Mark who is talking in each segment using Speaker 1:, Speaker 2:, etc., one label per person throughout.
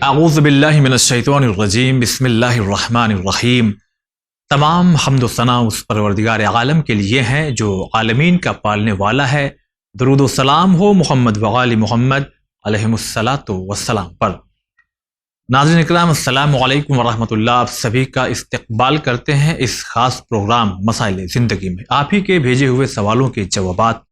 Speaker 1: اعوذ باللہ من الشیطان الرجیم، بسم اللہ الرحمن الرحیم۔ تمام حمد و ثنا اس پروردگار عالم کے لیے ہیں جو عالمین کا پالنے والا ہے۔ درود و سلام ہو محمد وآل محمد علیہم الصلاۃ والسلام پر۔ ناظرین اکرام، السلام علیکم ورحمۃ اللہ۔ آپ سبھی کا استقبال کرتے ہیں اس خاص پروگرام مسائل زندگی میں۔ آپ ہی کے بھیجے ہوئے سوالوں کے جوابات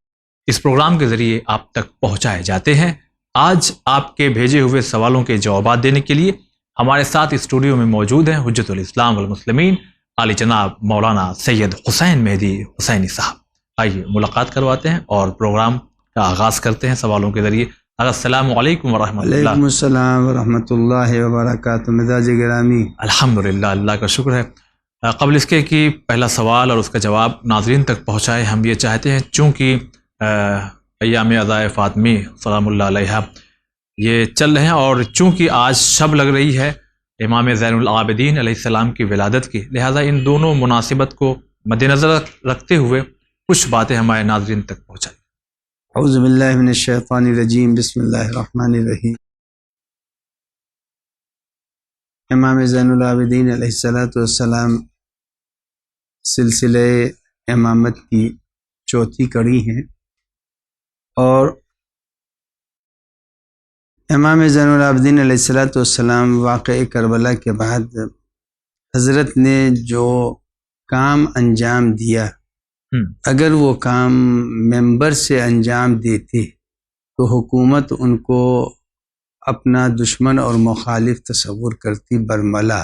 Speaker 1: اس پروگرام کے ذریعے آپ تک پہنچائے جاتے ہیں۔ آج آپ کے بھیجے ہوئے سوالوں کے جوابات دینے کے لیے ہمارے ساتھ اسٹوڈیو میں موجود ہیں حجت الاسلام والمسلمین علی جناب مولانا سید حسین مہدی حسینی صاحب۔ آئیے ملاقات کرواتے ہیں اور پروگرام کا آغاز کرتے ہیں سوالوں کے ذریعے۔ السلام علیکم ورحمۃ اللہ۔
Speaker 2: وعلیکم السلام ورحمۃ اللہ وبرکاتہ۔ مزاج گرامی،
Speaker 1: الحمدللہ، اللہ کا شکر ہے۔ قبل اس کے کہ پہلا سوال اور اس کا جواب ناظرین تک پہنچائے، ہم یہ چاہتے ہیں چونکہ ایام عزائے فاطمی سلام اللہ علیہ یہ چل رہے ہیں اور چونکہ آج شب لگ رہی ہے امام زین العابدین علیہ السلام کی ولادت کی، لہٰذا ان دونوں مناسبت کو مد نظر رکھتے ہوئے کچھ باتیں ہمارے ناظرین تک پہنچائیں۔
Speaker 2: اعوذ باللہ من الشیطان الرجیم، بسم اللہ الرحمن الرحیم۔ امام زین العابدین علیہ السلام سلسلہ امامت کی چوتھی کڑی ہیں، اور امام زین العابدین علیہ السلام واقعہ کربلا کے بعد حضرت نے جو کام انجام دیا، اگر وہ کام ممبر سے انجام دیتے تو حکومت ان کو اپنا دشمن اور مخالف تصور کرتی برملا،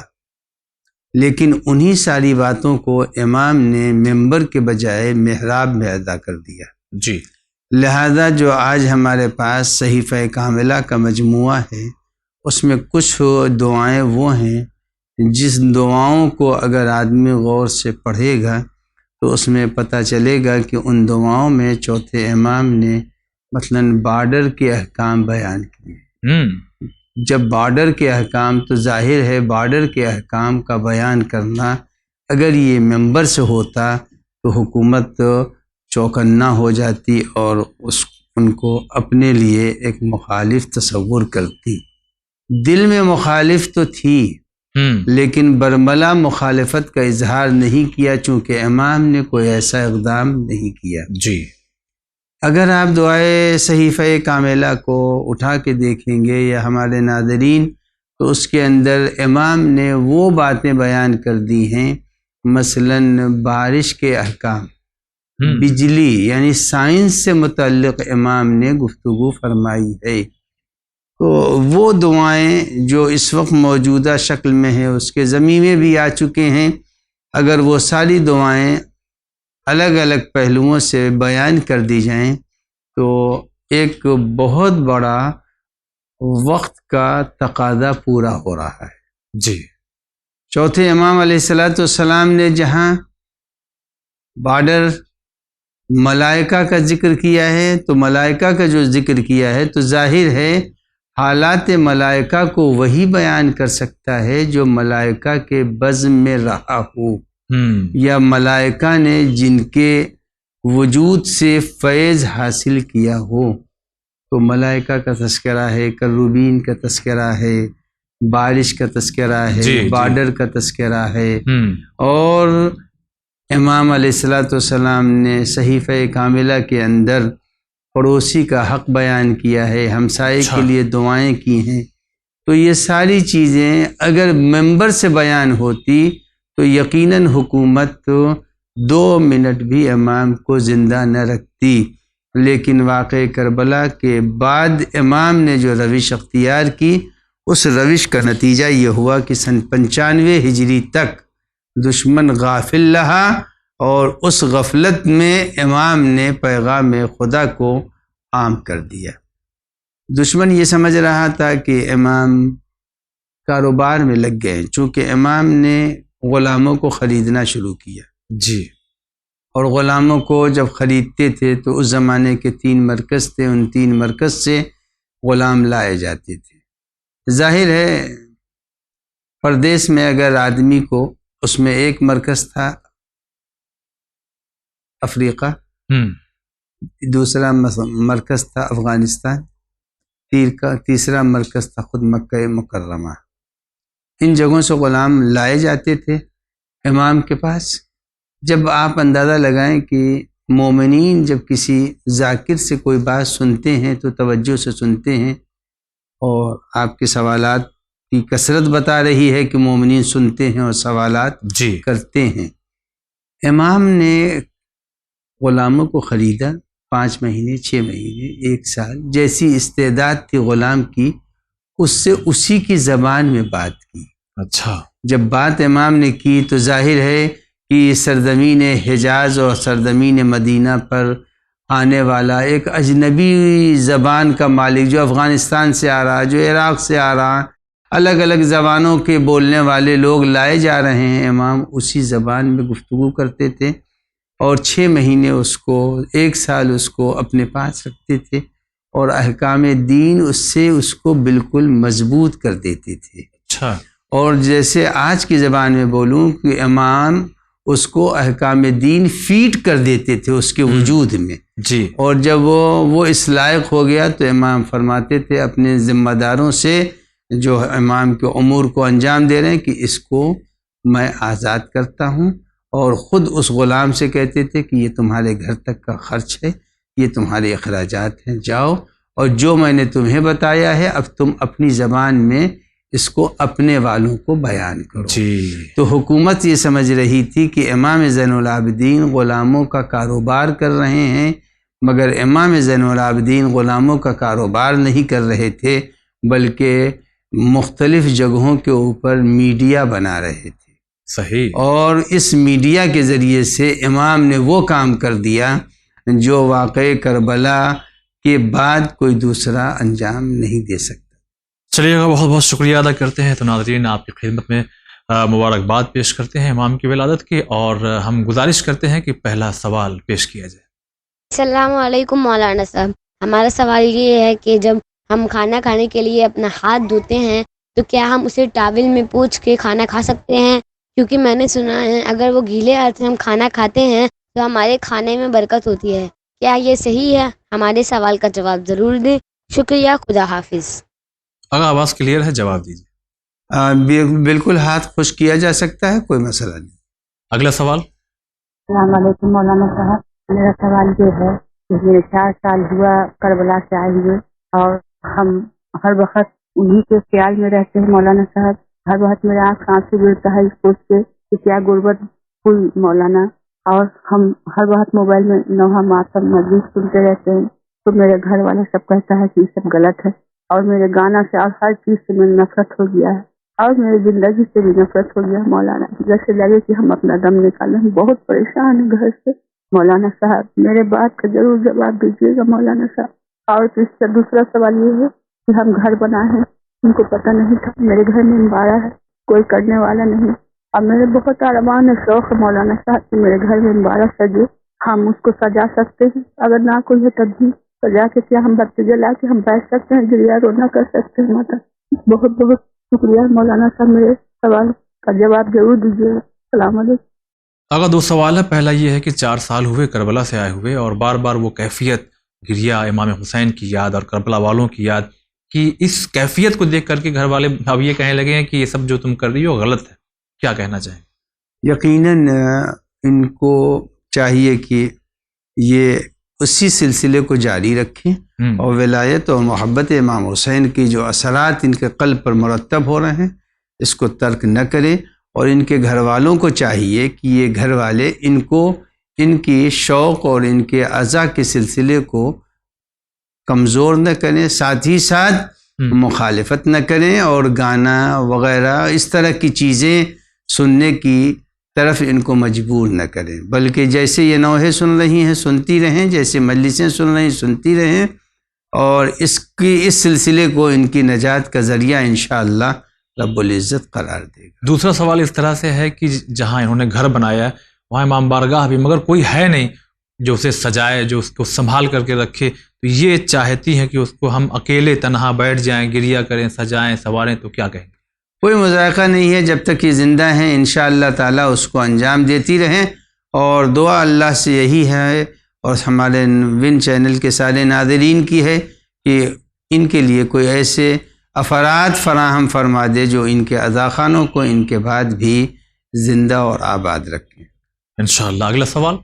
Speaker 2: لیکن انہی ساری باتوں کو امام نے ممبر کے بجائے محراب میں ادا کر دیا۔
Speaker 1: جی،
Speaker 2: لہذا جو آج ہمارے پاس صحیفہ کاملہ کا مجموعہ ہے، اس میں کچھ دعائیں وہ ہیں جس دعاؤں کو اگر آدمی غور سے پڑھے گا تو اس میں پتہ چلے گا کہ ان دعاؤں میں چوتھے امام نے مثلاً بارڈر کے احکام بیان کیے۔ جب بارڈر کے احکام، تو ظاہر ہے بارڈر کے احکام کا بیان کرنا اگر یہ ممبر سے ہوتا تو حکومت چوکنا ہو جاتی اور ان کو اپنے لیے ایک مخالف تصور کرتی۔ دل میں مخالف تو تھی، لیکن برملا مخالفت کا اظہار نہیں کیا، چونکہ امام نے کوئی ایسا اقدام نہیں کیا۔
Speaker 1: جی،
Speaker 2: اگر آپ دعائے صحیفہ کاملہ کو اٹھا کے دیکھیں گے یا ہمارے ناظرین، تو اس کے اندر امام نے وہ باتیں بیان کر دی ہیں، مثلاً بارش کے احکام، بجلی یعنی سائنس سے متعلق امام نے گفتگو فرمائی ہے۔ تو وہ دعائیں جو اس وقت موجودہ شکل میں ہیں، اس کے ضمیمے بھی آ چکے ہیں، اگر وہ ساری دعائیں الگ الگ پہلوؤں سے بیان کر دی جائیں تو ایک بہت بڑا وقت کا تقاضا پورا ہو رہا ہے۔
Speaker 1: جی،
Speaker 2: چوتھے امام علیہ السلام نے جہاں بارڈر ملائکہ کا ذکر کیا ہے، تو ملائکہ کا جو ذکر کیا ہے تو ظاہر ہے حالات ملائکہ کو وہی بیان کر سکتا ہے جو ملائکہ کے بزم میں رہا ہو، یا ملائکہ نے جن کے وجود سے فیض حاصل کیا ہو۔ تو ملائکہ کا تذکرہ ہے، کروبین کا تذکرہ ہے، بارش کا تذکرہ ہے، بارڈر کا تذکرہ ہے، اور امام علیہ السلام نے صحیفہ کاملہ کے اندر پڑوسی کا حق بیان کیا ہے، ہمسائے کے لیے دعائیں کی ہیں۔ تو یہ ساری چیزیں اگر ممبر سے بیان ہوتی تو یقیناً حکومت 2 منٹ بھی امام کو زندہ نہ رکھتی، لیکن واقعہ کربلا کے بعد امام نے جو روش اختیار کی، اس روش کا نتیجہ یہ ہوا کہ سن 95 ہجری تک دشمن غافل رہا، اور اس غفلت میں امام نے پیغام خدا کو عام کر دیا۔ دشمن یہ سمجھ رہا تھا کہ امام کاروبار میں لگ گئے، چونکہ امام نے غلاموں کو خریدنا شروع کیا۔
Speaker 1: جی،
Speaker 2: اور غلاموں کو جب خریدتے تھے تو اس زمانے کے 3 مرکز تھے، ان 3 مرکز سے غلام لائے جاتے تھے۔ ظاہر ہے پردیس میں اگر آدمی کو، اس میں ایک مرکز تھا افریقہ، دوسرا مرکز تھا افغانستان، تیسرا مرکز تھا خود مکہ مکرمہ۔ ان جگہوں سے غلام لائے جاتے تھے امام کے پاس۔ جب آپ اندازہ لگائیں کہ مومنین جب کسی ذاکر سے کوئی بات سنتے ہیں تو توجہ سے سنتے ہیں، اور آپ کے سوالات کی کثرت بتا رہی ہے کہ مومنین سنتے ہیں اور سوالات کرتے ہیں۔ امام نے غلاموں کو خریدا، 5 مہینے، 6 مہینے، 1 سال، جیسی استعداد تھی غلام کی اس سے اسی کی زبان میں بات کی۔
Speaker 1: اچھا،
Speaker 2: جب بات امام نے کی تو ظاہر ہے کہ سرزمین حجاز اور سرزمین مدینہ پر آنے والا ایک اجنبی زبان کا مالک جو افغانستان سے آ رہا، جو عراق سے آ رہا، الگ الگ زبانوں کے بولنے والے لوگ لائے جا رہے ہیں، امام اسی زبان میں گفتگو کرتے تھے اور 6 مہینے اس کو، 1 سال اس کو اپنے پاس رکھتے تھے اور احکام دین اس کو بالکل مضبوط کر دیتے تھے۔
Speaker 1: اچھا،
Speaker 2: اور جیسے آج کی زبان میں بولوں کہ امام اس کو احکام دین فیڈ کر دیتے تھے اس کے وجود میں
Speaker 1: جی۔
Speaker 2: اور جب وہ اس لائق ہو گیا تو امام فرماتے تھے اپنے ذمہ داروں سے جو امام کے امور کو انجام دے رہے ہیں کہ اس کو میں آزاد کرتا ہوں، اور خود اس غلام سے کہتے تھے کہ یہ تمہارے گھر تک کا خرچ ہے، یہ تمہارے اخراجات ہیں، جاؤ اور جو میں نے تمہیں بتایا ہے اب تم اپنی زبان میں اس کو اپنے والوں کو بیان کرو۔ تو حکومت یہ سمجھ رہی تھی کہ امام زین العابدین غلاموں کا کاروبار کر رہے ہیں، مگر امام زین العابدین غلاموں کا کاروبار نہیں کر رہے تھے بلکہ مختلف جگہوں کے اوپر میڈیا بنا رہے تھے۔
Speaker 1: صحیح۔ اور
Speaker 2: اس میڈیا کے ذریعے سے امام نے وہ کام کر دیا جو واقعہ کربلا کے بعد کوئی دوسرا انجام نہیں دے سکتا۔
Speaker 1: چلیے گا، بہت بہت شکریہ ادا کرتے ہیں۔ تو ناظرین، آپ کی خدمت میں مبارکباد پیش کرتے ہیں امام کی ولادت کی، اور ہم گزارش کرتے ہیں کہ پہلا سوال پیش کیا جائے۔
Speaker 3: السلام علیکم مولانا صاحب، ہمارا سوال یہ ہے کہ جب ہم کھانا کھانے کے لیے اپنا ہاتھ دھوتے ہیں تو کیا ہم اسے ٹاول میں پوچھ کے کھانا کھا سکتے ہیں؟ کیونکہ میں نے سنا ہے اگر وہ گیلے ہاتھ سے ہم کھانا کھاتے ہیں تو ہمارے کھانے میں برکت ہوتی ہے۔ کیا یہ صحیح ہے؟ ہمارے سوال کا جواب ضرور دیں۔ شکریہ، خدا حافظ۔
Speaker 1: اگر آواز کلیئر ہے جواب دیجیے۔
Speaker 2: بالکل ہاتھ خشک کیا جا سکتا ہے، کوئی مسئلہ نہیں۔
Speaker 1: اگلا سوال۔
Speaker 4: السلام علیکم مولانا صاحب، میرا سوال یہ ہے کہ میرے 4 سال ہوا کربلا سے آئے ہوئے، اور ہم ہر وقت انہی کے خیال میں رہتے ہیں مولانا صاحب۔ ہر وقت میرا آنکھ آنسو گرتا ہے اس سوچ کے کہ کیا غربت ہوئی مولانا، اور ہم ہر وقت موبائل میں نوحہ ماتم مجلس سنتے رہتے ہیں، تو میرے گھر والا سب کہتا ہے کہ یہ سب غلط ہے، اور میرے گانا سے اور ہر چیز سے میں نفرت ہو گیا ہے، اور میری زندگی سے بھی نفرت ہو گیا مولانا، جیسے لگے کہ ہم اپنا دم نکالیں۔ بہت پریشان ہیں گھر سے مولانا صاحب، میرے بات کا ضرور جواب دیجیے گا مولانا صاحب۔ اور اس سے دوسرا سوال یہ ہے کہ ہم گھر بنائے ہیں، ان کو پتہ نہیں تھا میرے گھر میں امبارہ ہے، کوئی کرنے والا نہیں، اور میرے بہت ارمان ہے، شوق ہے مولانا صاحب کہ میرے گھر میں امبارہ سجے، ہم اس کو سجا سکتے ہیں، اگر نہ کوئی ہے تب بھی سجا کے کیا ہم بتی جلا کے ہم بیٹھ سکتے ہیں، گریا رونا کر سکتے ہیں ماتا۔ بہت بہت شکریہ مولانا صاحب، میرے سوال کا جواب ضرور دیجیے۔ السلام علیکم۔
Speaker 1: اگر 2 سوال ہے، پہلا یہ ہے کہ 4 سال ہوئے کربلا سے آئے ہوئے اور بار بار وہ کیفیت گریا امام حسین کی یاد اور کربلا والوں کی یاد کی، اس کیفیت کو دیکھ کر کے گھر والے اب یہ کہنے لگے ہیں کہ یہ سب جو تم کر رہی ہو غلط ہے، کیا کہنا چاہیں؟
Speaker 2: یقیناً ان کو چاہیے کہ یہ اسی سلسلے کو جاری رکھیں اور ولایت اور محبت امام حسین کی جو اثرات ان کے قلب پر مرتب ہو رہے ہیں اس کو ترک نہ کریں، اور ان کے گھر والوں کو چاہیے کہ یہ گھر والے ان کو ان کی شوق اور ان کے عزا کے سلسلے کو کمزور نہ کریں، ساتھ ہی ساتھ مخالفت نہ کریں اور گانا وغیرہ اس طرح کی چیزیں سننے کی طرف ان کو مجبور نہ کریں، بلکہ جیسے یہ نوحے سن رہی ہیں سنتی رہیں، جیسے مجلسیں سن رہی ہیں سنتی رہیں، اور اس سلسلے کو ان کی نجات کا ذریعہ انشاءاللہ رب العزت قرار دے گا۔
Speaker 1: دوسرا سوال اس طرح سے ہے کہ جہاں انہوں نے گھر بنایا ہے وہاں امام بارگاہ بھی، مگر کوئی ہے نہیں جو اسے سجائے، جو اس کو سنبھال کر کے رکھے، تو یہ چاہتی ہیں کہ اس کو ہم اکیلے تنہا بیٹھ جائیں، گریا کریں، سجائیں، سنواریں، تو کیا کہیں؟
Speaker 2: کوئی مذائقہ نہیں ہے، جب تک یہ زندہ ہیں انشاءاللہ تعالی اس کو انجام دیتی رہیں، اور دعا اللہ سے یہی ہے اور ہمارے ون چینل کے سارے ناظرین کی ہے کہ ان کے لیے کوئی ایسے افراد فراہم فرما دے جو ان کے عزاخانوں کو ان کے بعد بھی زندہ اور آباد رکھیں۔
Speaker 1: انشاءاللہ اگلا سوال۔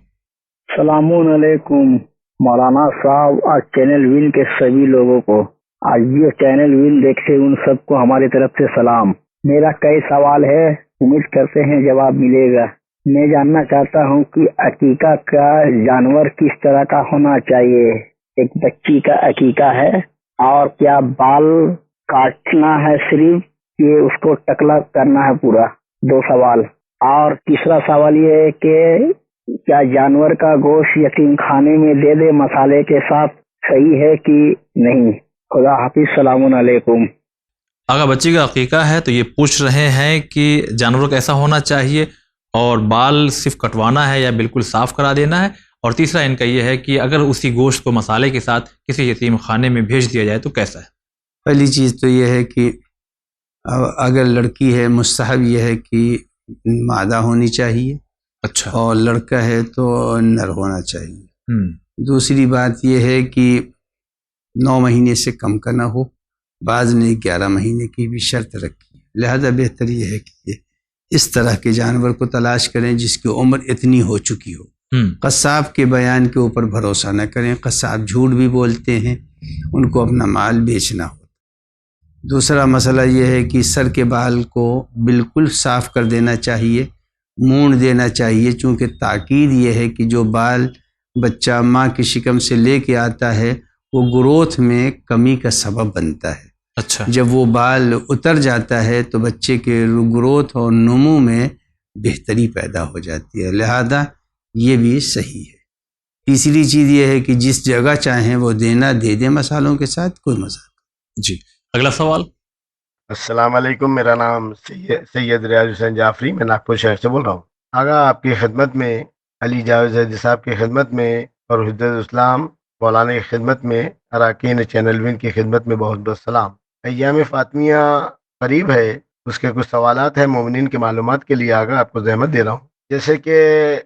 Speaker 5: السلام علیکم مولانا صاحب اور چینل ون کے سبھی لوگوں کو، آج یہ چینل ون دیکھتے ان سب کو ہماری طرف سے سلام۔ میرا کئی سوال ہے، امید کرتے ہیں جواب ملے گا۔ میں جاننا چاہتا ہوں کہ عقیقہ کا جانور کس طرح کا ہونا چاہیے؟ ایک بچی کا عقیقہ ہے، اور کیا بال کاٹنا ہے صرف یہ اس کو ٹکلا کرنا ہے پورا؟ 2 سوال۔ اور تیسرا سوال یہ ہے کہ کیا جانور کا گوشت یتیم خانے میں دے دے مسالے کے ساتھ، صحیح ہے کہ نہیں؟ خدا حافظ، السلام علیکم۔
Speaker 1: اگر بچی کا عقیقہ ہے تو یہ پوچھ رہے ہیں کہ جانور کیسا ہونا چاہیے، اور بال صرف کٹوانا ہے یا بالکل صاف کرا دینا ہے، اور تیسرا ان کا یہ ہے کہ اگر اسی گوشت کو مسالے کے ساتھ کسی یتیم خانے میں بھیج دیا جائے تو کیسا ہے؟
Speaker 2: پہلی چیز تو یہ ہے کہ اگر لڑکی ہے مستحب یہ ہے کہ مادہ ہونی چاہیے،
Speaker 1: اچھا،
Speaker 2: اور لڑکا ہے تو نر ہونا چاہیے۔ دوسری بات یہ ہے کہ 9 مہینے سے کم کا نہ ہو، بعض نے 11 مہینے کی بھی شرط رکھی ہے، لہذا بہتر یہ ہے کہ اس طرح کے جانور کو تلاش کریں جس کی عمر اتنی ہو چکی ہو۔ قصاب کے بیان کے اوپر بھروسہ نہ کریں، قصاب جھوٹ بھی بولتے ہیں، ان کو اپنا مال بیچنا ہو۔ دوسرا مسئلہ یہ ہے کہ سر کے بال کو بالکل صاف کر دینا چاہیے، مونڈ دینا چاہیے، چونکہ تاکید یہ ہے کہ جو بال بچہ ماں کی شکم سے لے کے آتا ہے وہ گروتھ میں کمی کا سبب بنتا ہے۔
Speaker 1: اچھا،
Speaker 2: جب وہ بال اتر جاتا ہے تو بچے کے گروتھ اور نمو میں بہتری پیدا ہو جاتی ہے، لہذا یہ بھی صحیح ہے۔ تیسری چیز یہ ہے کہ جس جگہ چاہیں وہ دینا دے دیں مسالوں کے ساتھ، کوئی مسئلہ۔
Speaker 1: جی اگلا سوال۔
Speaker 6: السلام علیکم، میرا نام سید ریاض حسین جعفری، میں ناگپور شہر سے بول رہا ہوں۔ آگا آپ کی خدمت میں، علی جاوید زیدی صاحب کی خدمت میں، اور حجت اسلام مولانا کی خدمت میں، اراکین چینل ون کی خدمت میں بہت بہت سلام۔ ایام فاطمیہ قریب ہے، اس کے کچھ سوالات ہیں مومنین کی معلومات کے لیے، آگا آپ کو زحمت دے رہا ہوں۔ جیسے کہ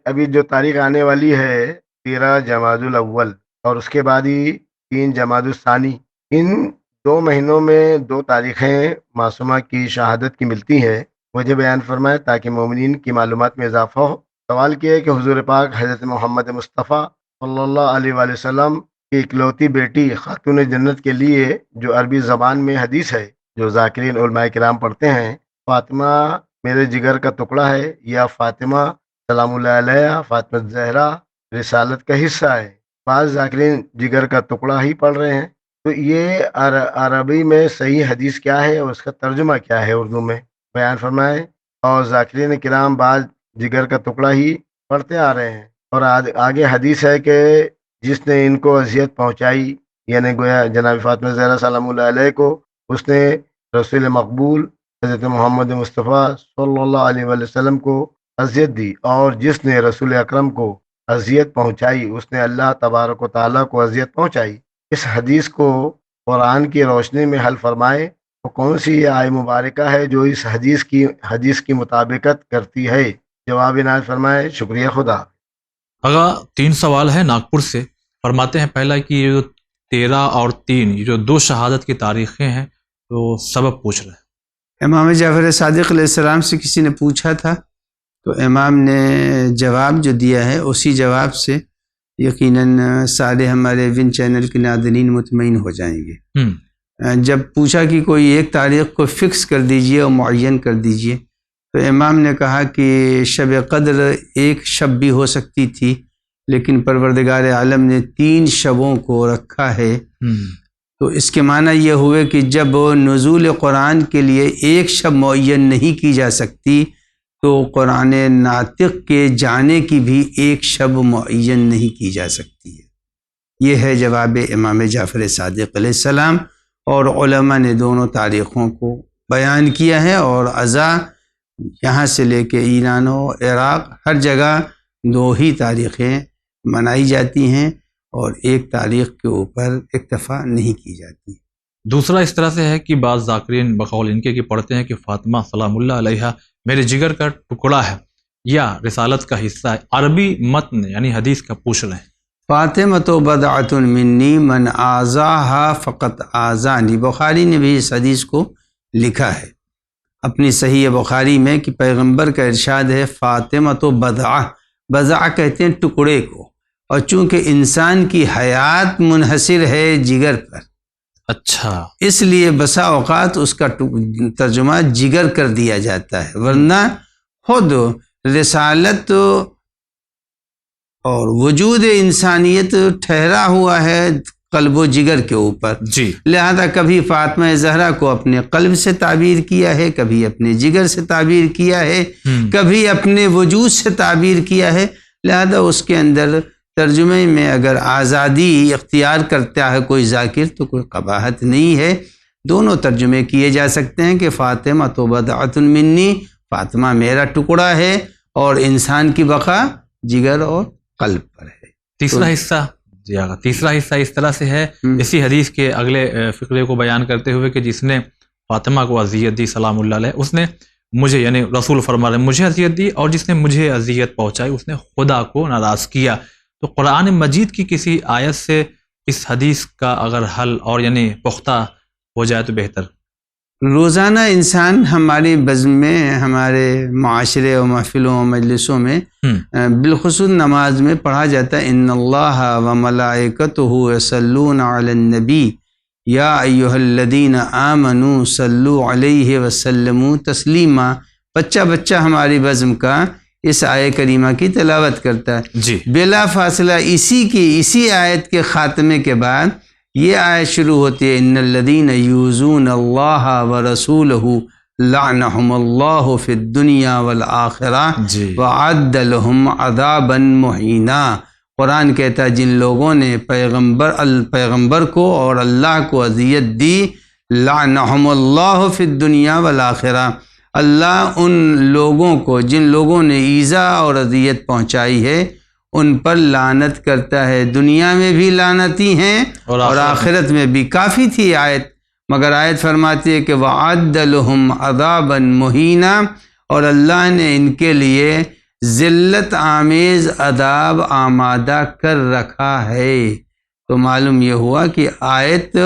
Speaker 6: ابھی جو تاریخ آنے والی ہے 13 جمادی الاول، اور اس کے بعد ہی 3 جمادی الثانی، ان 2 مہینوں میں 2 تاریخیں معصومہ کی شہادت کی ملتی ہیں، وجہ بیان فرمائے تاکہ مومنین کی معلومات میں اضافہ ہو۔ سوال کیا ہے کہ حضور پاک حضرت محمد مصطفیٰ صلی اللہ علیہ وآلہ وسلم کی اکلوتی بیٹی خاتون جنت کے لیے جو عربی زبان میں حدیث ہے جو ذاکرین علماء کرام پڑھتے ہیں، فاطمہ میرے جگر کا ٹکڑا ہے، یا فاطمہ سلام اللہ علیہ فاطمہ زہرا رسالت کا حصہ ہے، بعض ذاکرین جگر کا ٹکڑا ہی پڑھ رہے ہیں، تو یہ عربی میں صحیح حدیث کیا ہے اور اس کا ترجمہ کیا ہے اردو میں بیان فرمائے۔ اور ذاکرین کرام بعض جگر کا ٹکڑا ہی پڑھتے آ رہے ہیں، اور آگے حدیث ہے کہ جس نے ان کو اذیت پہنچائی، یعنی گویا جناب فاطمہ زہرا سلام اللہ علیہ کو، اس نے رسول مقبول حضرت محمد مصطفیٰ صلی اللہ علیہ وآلہ وسلم کو اذیت دی، اور جس نے رسول اکرم کو اذیت پہنچائی اس نے اللہ تبارک و تعالیٰ کو اذیت پہنچائی۔ اس حدیث کو قرآن کی روشنی میں حل فرمائے تو کون سی یہ آیت مبارکہ ہے جو اس حدیث کی مطابقت کرتی ہے؟ جواب عنایت فرمائے۔ شکریہ، خدا۔
Speaker 1: اگلا 3 سوال ہے ناگپور سے، فرماتے ہیں پہلا کہ یہ جو 13 اور 3 یہ جو 2 شہادت کی تاریخیں ہیں تو سبب پوچھ رہے ہیں۔
Speaker 2: امام جعفر صادق علیہ السلام سے کسی نے پوچھا تھا تو امام نے جواب جو دیا ہے اسی جواب سے یقیناً سارے ہمارے ون چینل کے ناظرین مطمئن ہو جائیں گے۔ جب پوچھا کہ کوئی ایک تاریخ کو فکس کر دیجئے اور معین کر دیجئے، تو امام نے کہا کہ شب قدر ایک شب بھی ہو سکتی تھی، لیکن پروردگار عالم نے 3 شبوں کو رکھا ہے، تو اس کے معنی یہ ہوئے کہ جب نزول قرآن کے لیے ایک شب معین نہیں کی جا سکتی تو قرآن ناطق کے جانے کی بھی ایک شب معین نہیں کی جا سکتی ہے۔ یہ ہے جواب امام جعفر صادق علیہ السلام، اور علماء نے دونوں تاریخوں کو بیان کیا ہے، اور ازاں یہاں سے لے کے ایران و عراق ہر جگہ 2 ہی تاریخیں منائی جاتی ہیں، اور ایک تاریخ کے اوپر اکتفا نہیں کی جاتی۔
Speaker 1: دوسرا اس طرح سے ہے کہ بعض ذاکرین بقول ان کے پڑھتے ہیں کہ فاطمہ سلام اللہ علیہ میرے جگر کا ٹکڑا ہے یا رسالت کا حصہ ہے، عربی متن یعنی حدیث کا پوچھ رہے ہیں۔
Speaker 2: فاطمۃ بدعۃ منی من آذاہا فقط آذانی، بخاری نے بھی اس حدیث کو لکھا ہے اپنی صحیح بخاری میں کہ پیغمبر کا ارشاد ہے فاطمۃ بدعہ، بدعہ کہتے ہیں ٹکڑے کو، اور چونکہ انسان کی حیات منحصر ہے جگر پر،
Speaker 1: اچھا،
Speaker 2: اس لیے بسا اوقات اس کا ترجمہ جگر کر دیا جاتا ہے، ورنہ خود رسالت اور وجود انسانیت ٹھہرا ہوا ہے قلب و جگر کے اوپر،
Speaker 1: جی،
Speaker 2: لہذا کبھی فاطمہ زہرا کو اپنے قلب سے تعبیر کیا ہے، کبھی اپنے جگر سے تعبیر کیا ہے، کبھی اپنے وجود سے تعبیر کیا ہے، لہذا اس کے اندر ترجمے میں اگر آزادی اختیار کرتا ہے کوئی ذاکر تو کوئی قباحت نہیں ہے، دونوں ترجمے کیے جا سکتے ہیں کہ فاطمہ تو بدعۃ منی، فاطمہ میرا ٹکڑا ہے، اور انسان کی بقا جگر اور قلب پر ہے۔
Speaker 1: تیسرا حصہ، جی آقا، تیسرا حصہ اس طرح سے ہے اسی حدیث کے اگلے فقرے کو بیان کرتے ہوئے کہ جس نے فاطمہ کو اذیت دی سلام اللہ علیہ، اس نے مجھے، یعنی رسول فرما رہے ہیں، مجھے اذیت دی، اور جس نے مجھے اذیت پہنچائی اس نے خدا کو ناراض کیا۔ تو قرآن مجید کی کسی آیت سے اس حدیث کا اگر حل اور یعنی پختہ ہو جائے تو بہتر۔
Speaker 2: روزانہ انسان ہماری بزم میں، ہمارے معاشرے و محفلوں و مجلسوں میں بالخصوص نماز میں پڑھا جاتا ہے ان اللہ و ملائکتہ یصلون علی النبی یا ایھا الذین آمنوا صلوا علیہ وسلموا تسلیما، بچہ ہماری بزم کا اس آیہ کریمہ کی تلاوت کرتا ہے،
Speaker 1: جی،
Speaker 2: بلا فاصلہ اسی آیت کے خاتمے کے بعد یہ آیت شروع ہوتی ہے ان الذین یؤذون اللہ ورسولہ لعنہم اللہ فی الدنیا والآخرہ
Speaker 1: جی،
Speaker 2: وعد لہم عذابا مہینا۔ قرآن کہتا ہے جن لوگوں نے پیغمبر کو اور اللہ کو اذیت دی، لعنہم اللہ فی الدنیا والآخرہ، اللہ ان لوگوں کو جن لوگوں نے ایذا اور اذیت پہنچائی ہے ان پر لعنت کرتا ہے، دنیا میں بھی لعنتی ہیں اور آخرت میں بھی۔ کافی تھی آیت، مگر آیت فرماتی ہے کہ وَعَدَّ لَهُمْ عَذَابًا مُهِينًا، اور اللہ نے ان کے لیے ذلت آمیز عذاب آمادہ کر رکھا ہے۔ تو معلوم یہ ہوا کہ آیت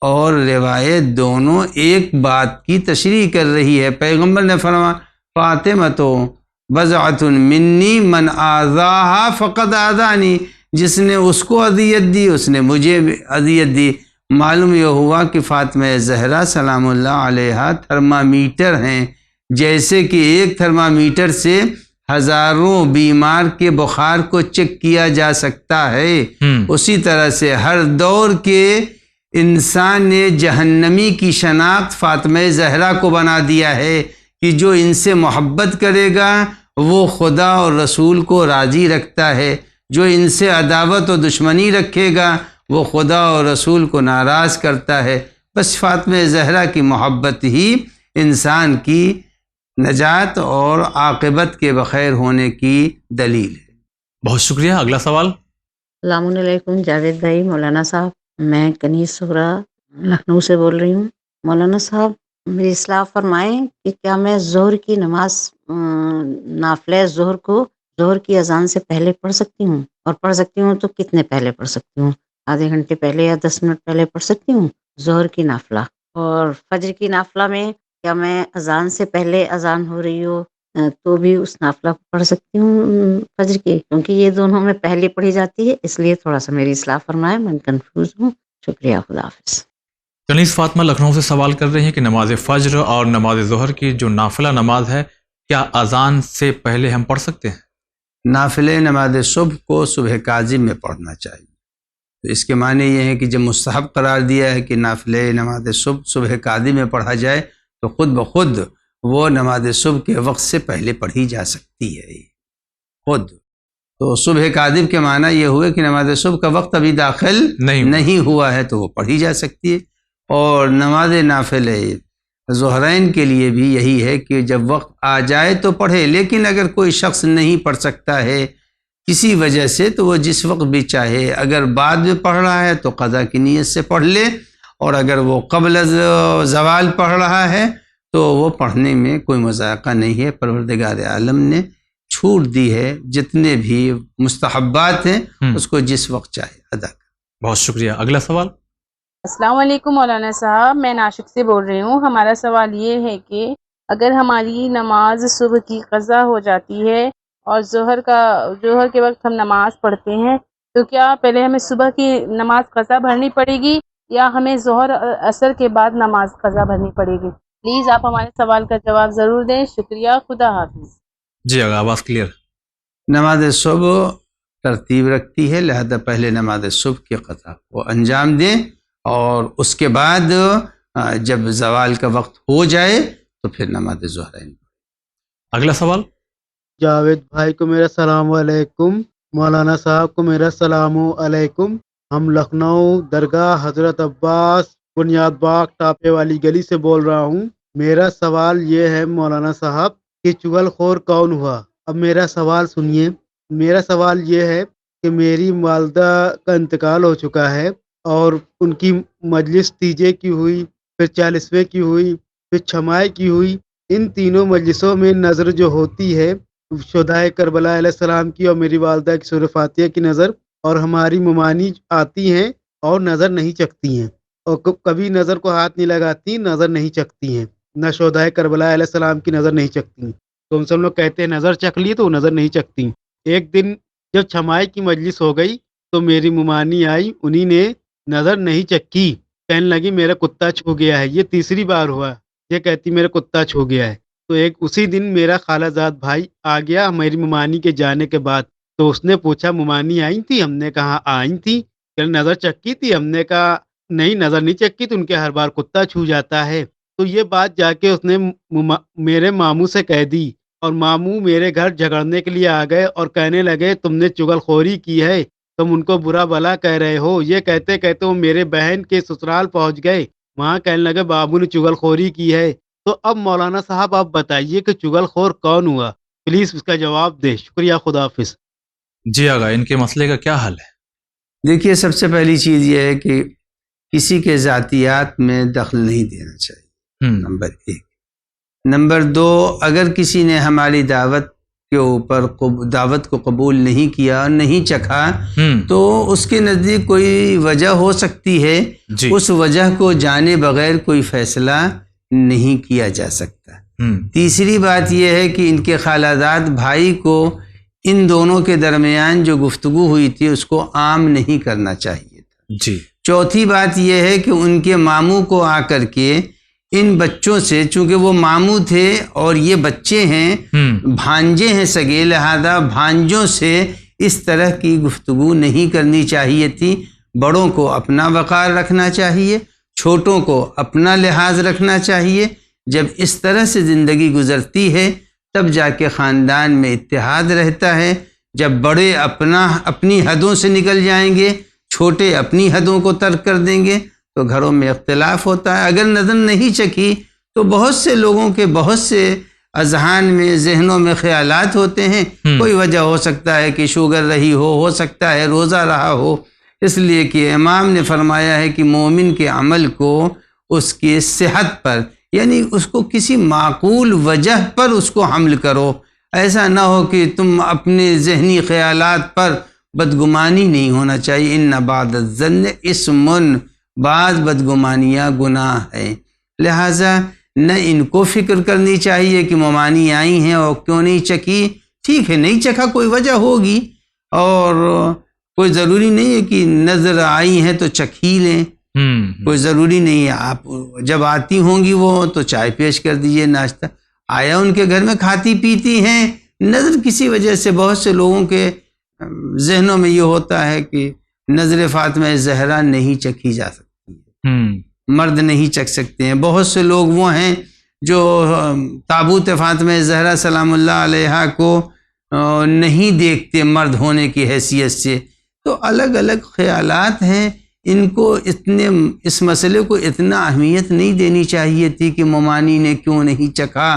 Speaker 2: اور روایت دونوں ایک بات کی تشریح کر رہی ہے۔ پیغمبر نے فرمایا فاطمہ تو بضعۃ منی من آذاہا فقد آذانی، جس نے اس کو اذیت دی اس نے مجھے اذیت دی۔ معلوم یہ ہوا کہ فاطمہ زہرا سلام اللہ علیہا تھرمامیٹر ہیں، جیسے کہ ایک تھرمامیٹر سے ہزاروں بیمار کے بخار کو چیک کیا جا سکتا ہے، اسی طرح سے ہر دور کے انسان نے جہنمی کی شناخت فاطمہ زہرا کو بنا دیا ہے کہ جو ان سے محبت کرے گا وہ خدا اور رسول کو راضی رکھتا ہے، جو ان سے عداوت و دشمنی رکھے گا وہ خدا اور رسول کو ناراض کرتا ہے۔ بس فاطمہ زہرا کی محبت ہی انسان کی نجات اور عاقبت کے بخیر ہونے کی دلیل ہے۔
Speaker 1: بہت شکریہ۔ اگلا سوال۔
Speaker 4: السلام علیکم جاوید بھائی، مولانا صاحب، میں کنیز صغرا لکھنؤ سے بول رہی ہوں۔ مولانا صاحب میری اصلاح فرمائیں کہ کیا میں ظہر کی نماز نافلہ ظہر کو ظہر کی اذان سے پہلے پڑھ سکتی ہوں، اور پڑھ سکتی ہوں تو کتنے پہلے پڑھ سکتی ہوں؟ آدھے گھنٹے پہلے یا 10 منٹ پہلے پڑھ سکتی ہوں ظہر کی نافلہ؟ اور فجر کی نافلہ میں کیا میں اذان سے پہلے اذان ہو رہی ہو تو بھی اس نافلہ کو پڑھ سکتی ہوں فجر کی؟ کیونکہ یہ دونوں میں پہلے پڑھی جاتی ہے، اس لیے تھوڑا سا میری اصلاح فرمائے، میں کنفیوز ہوں۔ شکریہ، خدا حافظ۔
Speaker 1: کنیز فاطمہ لکھنؤ سے سوال کر رہی ہیں کہ نماز فجر اور نماز ظہر کی جو نافلہ نماز ہے کیا اذان سے پہلے ہم پڑھ سکتے ہیں؟
Speaker 2: نافلہ نماز صبح کو صبح کاظم میں پڑھنا چاہیے، تو اس کے معنی یہ ہے کہ جب مستحب قرار دیا ہے کہ نافلہ نماز صبح کاظم میں پڑھا جائے تو خود بخود وہ نماز صبح کے وقت سے پہلے پڑھی جا سکتی ہے خود۔ تو صبح کاظم کے معنی یہ ہوئے کہ نماز صبح کا وقت ابھی داخل نہیں ہوا ہے تو وہ پڑھی جا سکتی ہے۔ اور نماز نافلہ ظہرین کے لیے بھی یہی ہے کہ جب وقت آ جائے تو پڑھے، لیکن اگر کوئی شخص نہیں پڑھ سکتا ہے کسی وجہ سے تو وہ جس وقت بھی چاہے، اگر بعد میں پڑھ رہا ہے تو قضا کی نیت سے پڑھ لے، اور اگر وہ قبل زوال پڑھ رہا ہے تو وہ پڑھنے میں کوئی مذائقہ نہیں ہے۔ پروردگار عالم نے چھوٹ دی ہے، جتنے بھی مستحبات ہیں اس کو جس وقت چاہے ادا کریں۔
Speaker 1: بہت شکریہ۔ اگلا سوال۔
Speaker 7: السلام علیکم مولانا صاحب، میں ناسک سے بول رہی ہوں۔ ہمارا سوال یہ ہے کہ اگر ہماری نماز صبح کی قضا ہو جاتی ہے اور ظہر کے وقت ہم نماز پڑھتے ہیں، تو کیا پہلے ہمیں صبح کی نماز قضا بھرنی پڑے گی یا ہمیں ظہر عصر کے بعد نماز قضا بھرنی پڑے گی؟ پلیز آپ ہمارے سوال کا جواب ضرور دیں، شکریہ، خدا حافظ۔
Speaker 1: جی اگر آواز کلیئر۔
Speaker 2: نماز صبح ترتیب رکھتی ہے، لہذا پہلے نماز صبح کی قضا کو انجام دیں اور اس کے بعد جب زوال کا وقت ہو جائے تو پھر نماز ظہر۔
Speaker 1: اگلا سوال۔
Speaker 8: جاوید بھائی کو میرا السلام علیکم، مولانا صاحب کو میرا السلام علیکم۔ ہم لکھنؤ درگاہ حضرت عباس بنیاد باغ ٹاپے والی گلی سے بول رہا ہوں۔ میرا سوال یہ ہے مولانا صاحب کہ چغل خور کون ہوا؟ اب میرا سوال سنیے۔ میرا سوال یہ ہے کہ میری والدہ کا انتقال ہو چکا ہے اور ان کی مجلس تیجے کی ہوئی، پھر 40ویں کی ہوئی، پھر چھمائے کی ہوئی۔ ان تینوں مجلسوں میں نظر جو ہوتی ہے شہدائے کربلا علیہ السلام کی اور میری والدہ کی سورہ فاتحہ کی نظر، اور ہماری ممانی آتی ہیں اور نظر نہیں چکتی ہیں، اور کبھی نظر کو ہاتھ نہیں لگاتی، نظر نہیں چکتی ہیں، نہ شہدائے کربلا علیہ السلام کی نظر نہیں چکتی ہیں۔ تو ہم سب لوگ کہتے ہیں نظر چک لی، تو وہ نظر نہیں چکتی۔ ایک دن جب چھمائے کی مجلس ہو گئی تو میری ممانی آئی، انہی نے نظر نہیں چکی، کہنے لگی میرا کتا چھو گیا ہے۔ یہ تیسری بار ہوا، یہ کہتی میرا کتا چھو گیا ہے۔ تو اسی دن میرا خالہ زاد بھائی آ گیا میری ممانی کے جانے کے بعد، تو اس نے پوچھا ممانی آئی تھی؟ ہم نے کہا آئی تھی۔ کہ نظر چکی تھی؟ ہم نے کہا نہیں، نظر نہیں چکی، تو ان کے ہر بار کتا چھو جاتا ہے۔ تو یہ بات جا کے اس نے میرے ماموں سے کہہ دی، اور ماموں میرے گھر جھگڑنے کے لیے آ گئے اور کہنے لگے تم نے چغل خوری کی ہے، تم ان کو برا بلا کہہ رہے ہو۔ یہ کہتے کہتے وہ میرے بہن کے سسرال پہنچ گئے، وہاں کہنے لگے بابو نے چغل خوری کی ہے۔ تو اب مولانا صاحب آپ بتائیے کہ چغل خور کون ہوا؟ پلیز اس کا جواب دیں، شکریہ، خدا حافظ۔
Speaker 1: جی آگا، ان کے مسئلے کا کیا حل ہے؟
Speaker 2: دیکھیے، سب سے پہلی چیز یہ ہے کہ کسی کے ذاتیات میں دخل نہیں دینا چاہیے، نمبر 1۔ نمبر 2، اگر کسی نے ہماری دعوت کے اوپر دعوت کو قبول نہیں کیا اور نہیں چکھا تو اس کے نزدیک کوئی وجہ ہو سکتی ہے، اس وجہ کو جانے بغیر کوئی فیصلہ نہیں کیا جا سکتا۔ تیسری بات یہ ہے کہ ان کے خالہ زاد بھائی کو ان دونوں کے درمیان جو گفتگو ہوئی تھی اس کو عام نہیں کرنا چاہیے تھا۔ چوتھی بات یہ ہے کہ ان کے ماموں کو آ کر کے ان بچوں سے، چونکہ وہ ماموں تھے اور یہ بچے ہیں، بھانجے ہیں سگے، لہذا بھانجوں سے اس طرح کی گفتگو نہیں کرنی چاہیے تھی۔ بڑوں کو اپنا وقار رکھنا چاہیے، چھوٹوں کو اپنا لحاظ رکھنا چاہیے۔ جب اس طرح سے زندگی گزرتی ہے تب جا کے خاندان میں اتحاد رہتا ہے۔ جب بڑے اپنی حدوں سے نکل جائیں گے، چھوٹے اپنی حدوں کو ترک کر دیں گے تو گھروں میں اختلاف ہوتا ہے۔ اگر نظر نہیں چکی تو بہت سے لوگوں کے بہت سے اذہان میں، ذہنوں میں خیالات ہوتے ہیں۔ کوئی وجہ ہو سکتا ہے کہ شوگر رہی ہو سکتا ہے روزہ رہا ہو، اس لیے کہ امام نے فرمایا ہے کہ مومن کے عمل کو اس کی صحت پر، یعنی اس کو کسی معقول وجہ پر اس کو حمل کرو۔ ایسا نہ ہو کہ تم اپنے ذہنی خیالات پر بدگمانی نہیں ہونا چاہیے۔ ان بعد الظن اسم، بعض بدگمانیاں گناہ ہے، لہٰذا نہ ان کو فکر کرنی چاہیے کہ ممانی آئی ہیں اور کیوں نہیں چکی۔ ٹھیک ہے، نہیں چکھا، کوئی وجہ ہوگی، اور کوئی ضروری نہیں ہے کہ نظر آئی ہیں تو چکھ ہی لیں، کوئی ضروری نہیں ہے۔ آپ جب آتی ہوں گی وہ تو چائے پیش کر دیجئے، ناشتہ آیا ان کے گھر میں، کھاتی پیتی ہیں، نظر کسی وجہ سے بہت سے لوگوں کے ذہنوں میں یہ ہوتا ہے کہ نظر فاطمہ زہرا نہیں چکھی جا سکتی، مرد نہیں چکھ سکتے ہیں۔ بہت سے لوگ وہ ہیں جو تابوت فاطمہ زہرا سلام اللہ علیہا کو نہیں دیکھتے مرد ہونے کی حیثیت سے۔ تو الگ الگ خیالات ہیں، ان کو اس مسئلے کو اتنا اہمیت نہیں دینی چاہیے تھی کہ ممانی نے کیوں نہیں چکھا،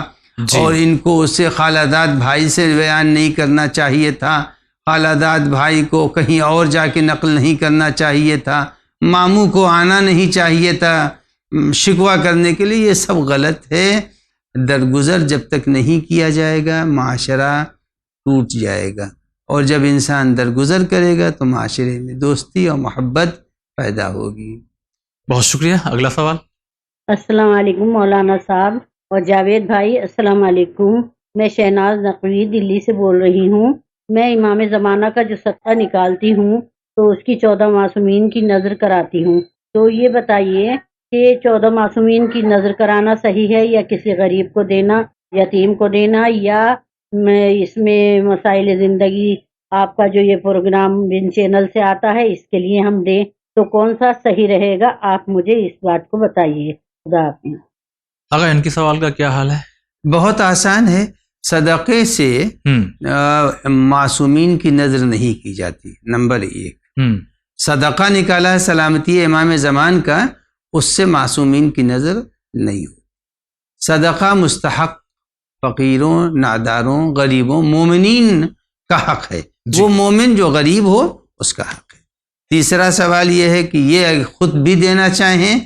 Speaker 2: اور ان کو اس سے خالہ زاد بھائی سے بیان نہیں کرنا چاہیے تھا، خالہ زاد بھائی کو کہیں اور جا کے نقل نہیں کرنا چاہیے تھا، ماموں کو آنا نہیں چاہیے تھا شکوہ کرنے کے لیے۔ یہ سب غلط ہے۔ درگزر جب تک نہیں کیا جائے گا، معاشرہ ٹوٹ جائے گا، اور جب انسان درگزر کرے گا تو معاشرے میں دوستی اور محبت پیدا ہوگی۔
Speaker 1: بہت شکریہ۔ اگلا سوال۔
Speaker 9: السلام علیکم مولانا صاحب اور جاوید بھائی، السلام علیکم۔ میں شہناز نقوی دلی سے بول رہی ہوں۔ میں امام زمانہ کا جو صدقہ نکالتی ہوں تو اس کی 14 معصومین کی نظر کراتی ہوں، تو یہ بتائیے کہ 14 معصومین کی نظر کرانا صحیح ہے یا کسی غریب کو دینا، یتیم کو دینا، یا میں اس میں مسائل زندگی آپ کا جو یہ پروگرام بن چینل سے آتا ہے اس کے لیے ہم دیں، تو کون سا صحیح رہے گا؟ آپ مجھے اس بات کو بتائیے۔ خدا حافظ۔
Speaker 1: اگر ان کی سوال کا کیا حال ہے؟
Speaker 2: بہت آسان ہے، صدقے سے معصومین کی نظر نہیں کی جاتی۔ نمبر 1، صدقہ نکالا ہے سلامتی امام زمان کا، اس سے معصومین کی نظر نہیں ہو۔ صدقہ مستحق فقیروں، ناداروں، غریبوں، مومنین کا حق ہے، وہ مومن جو غریب ہو اس کا حق ہے۔ تیسرا سوال یہ ہے کہ یہ خود بھی دینا چاہیں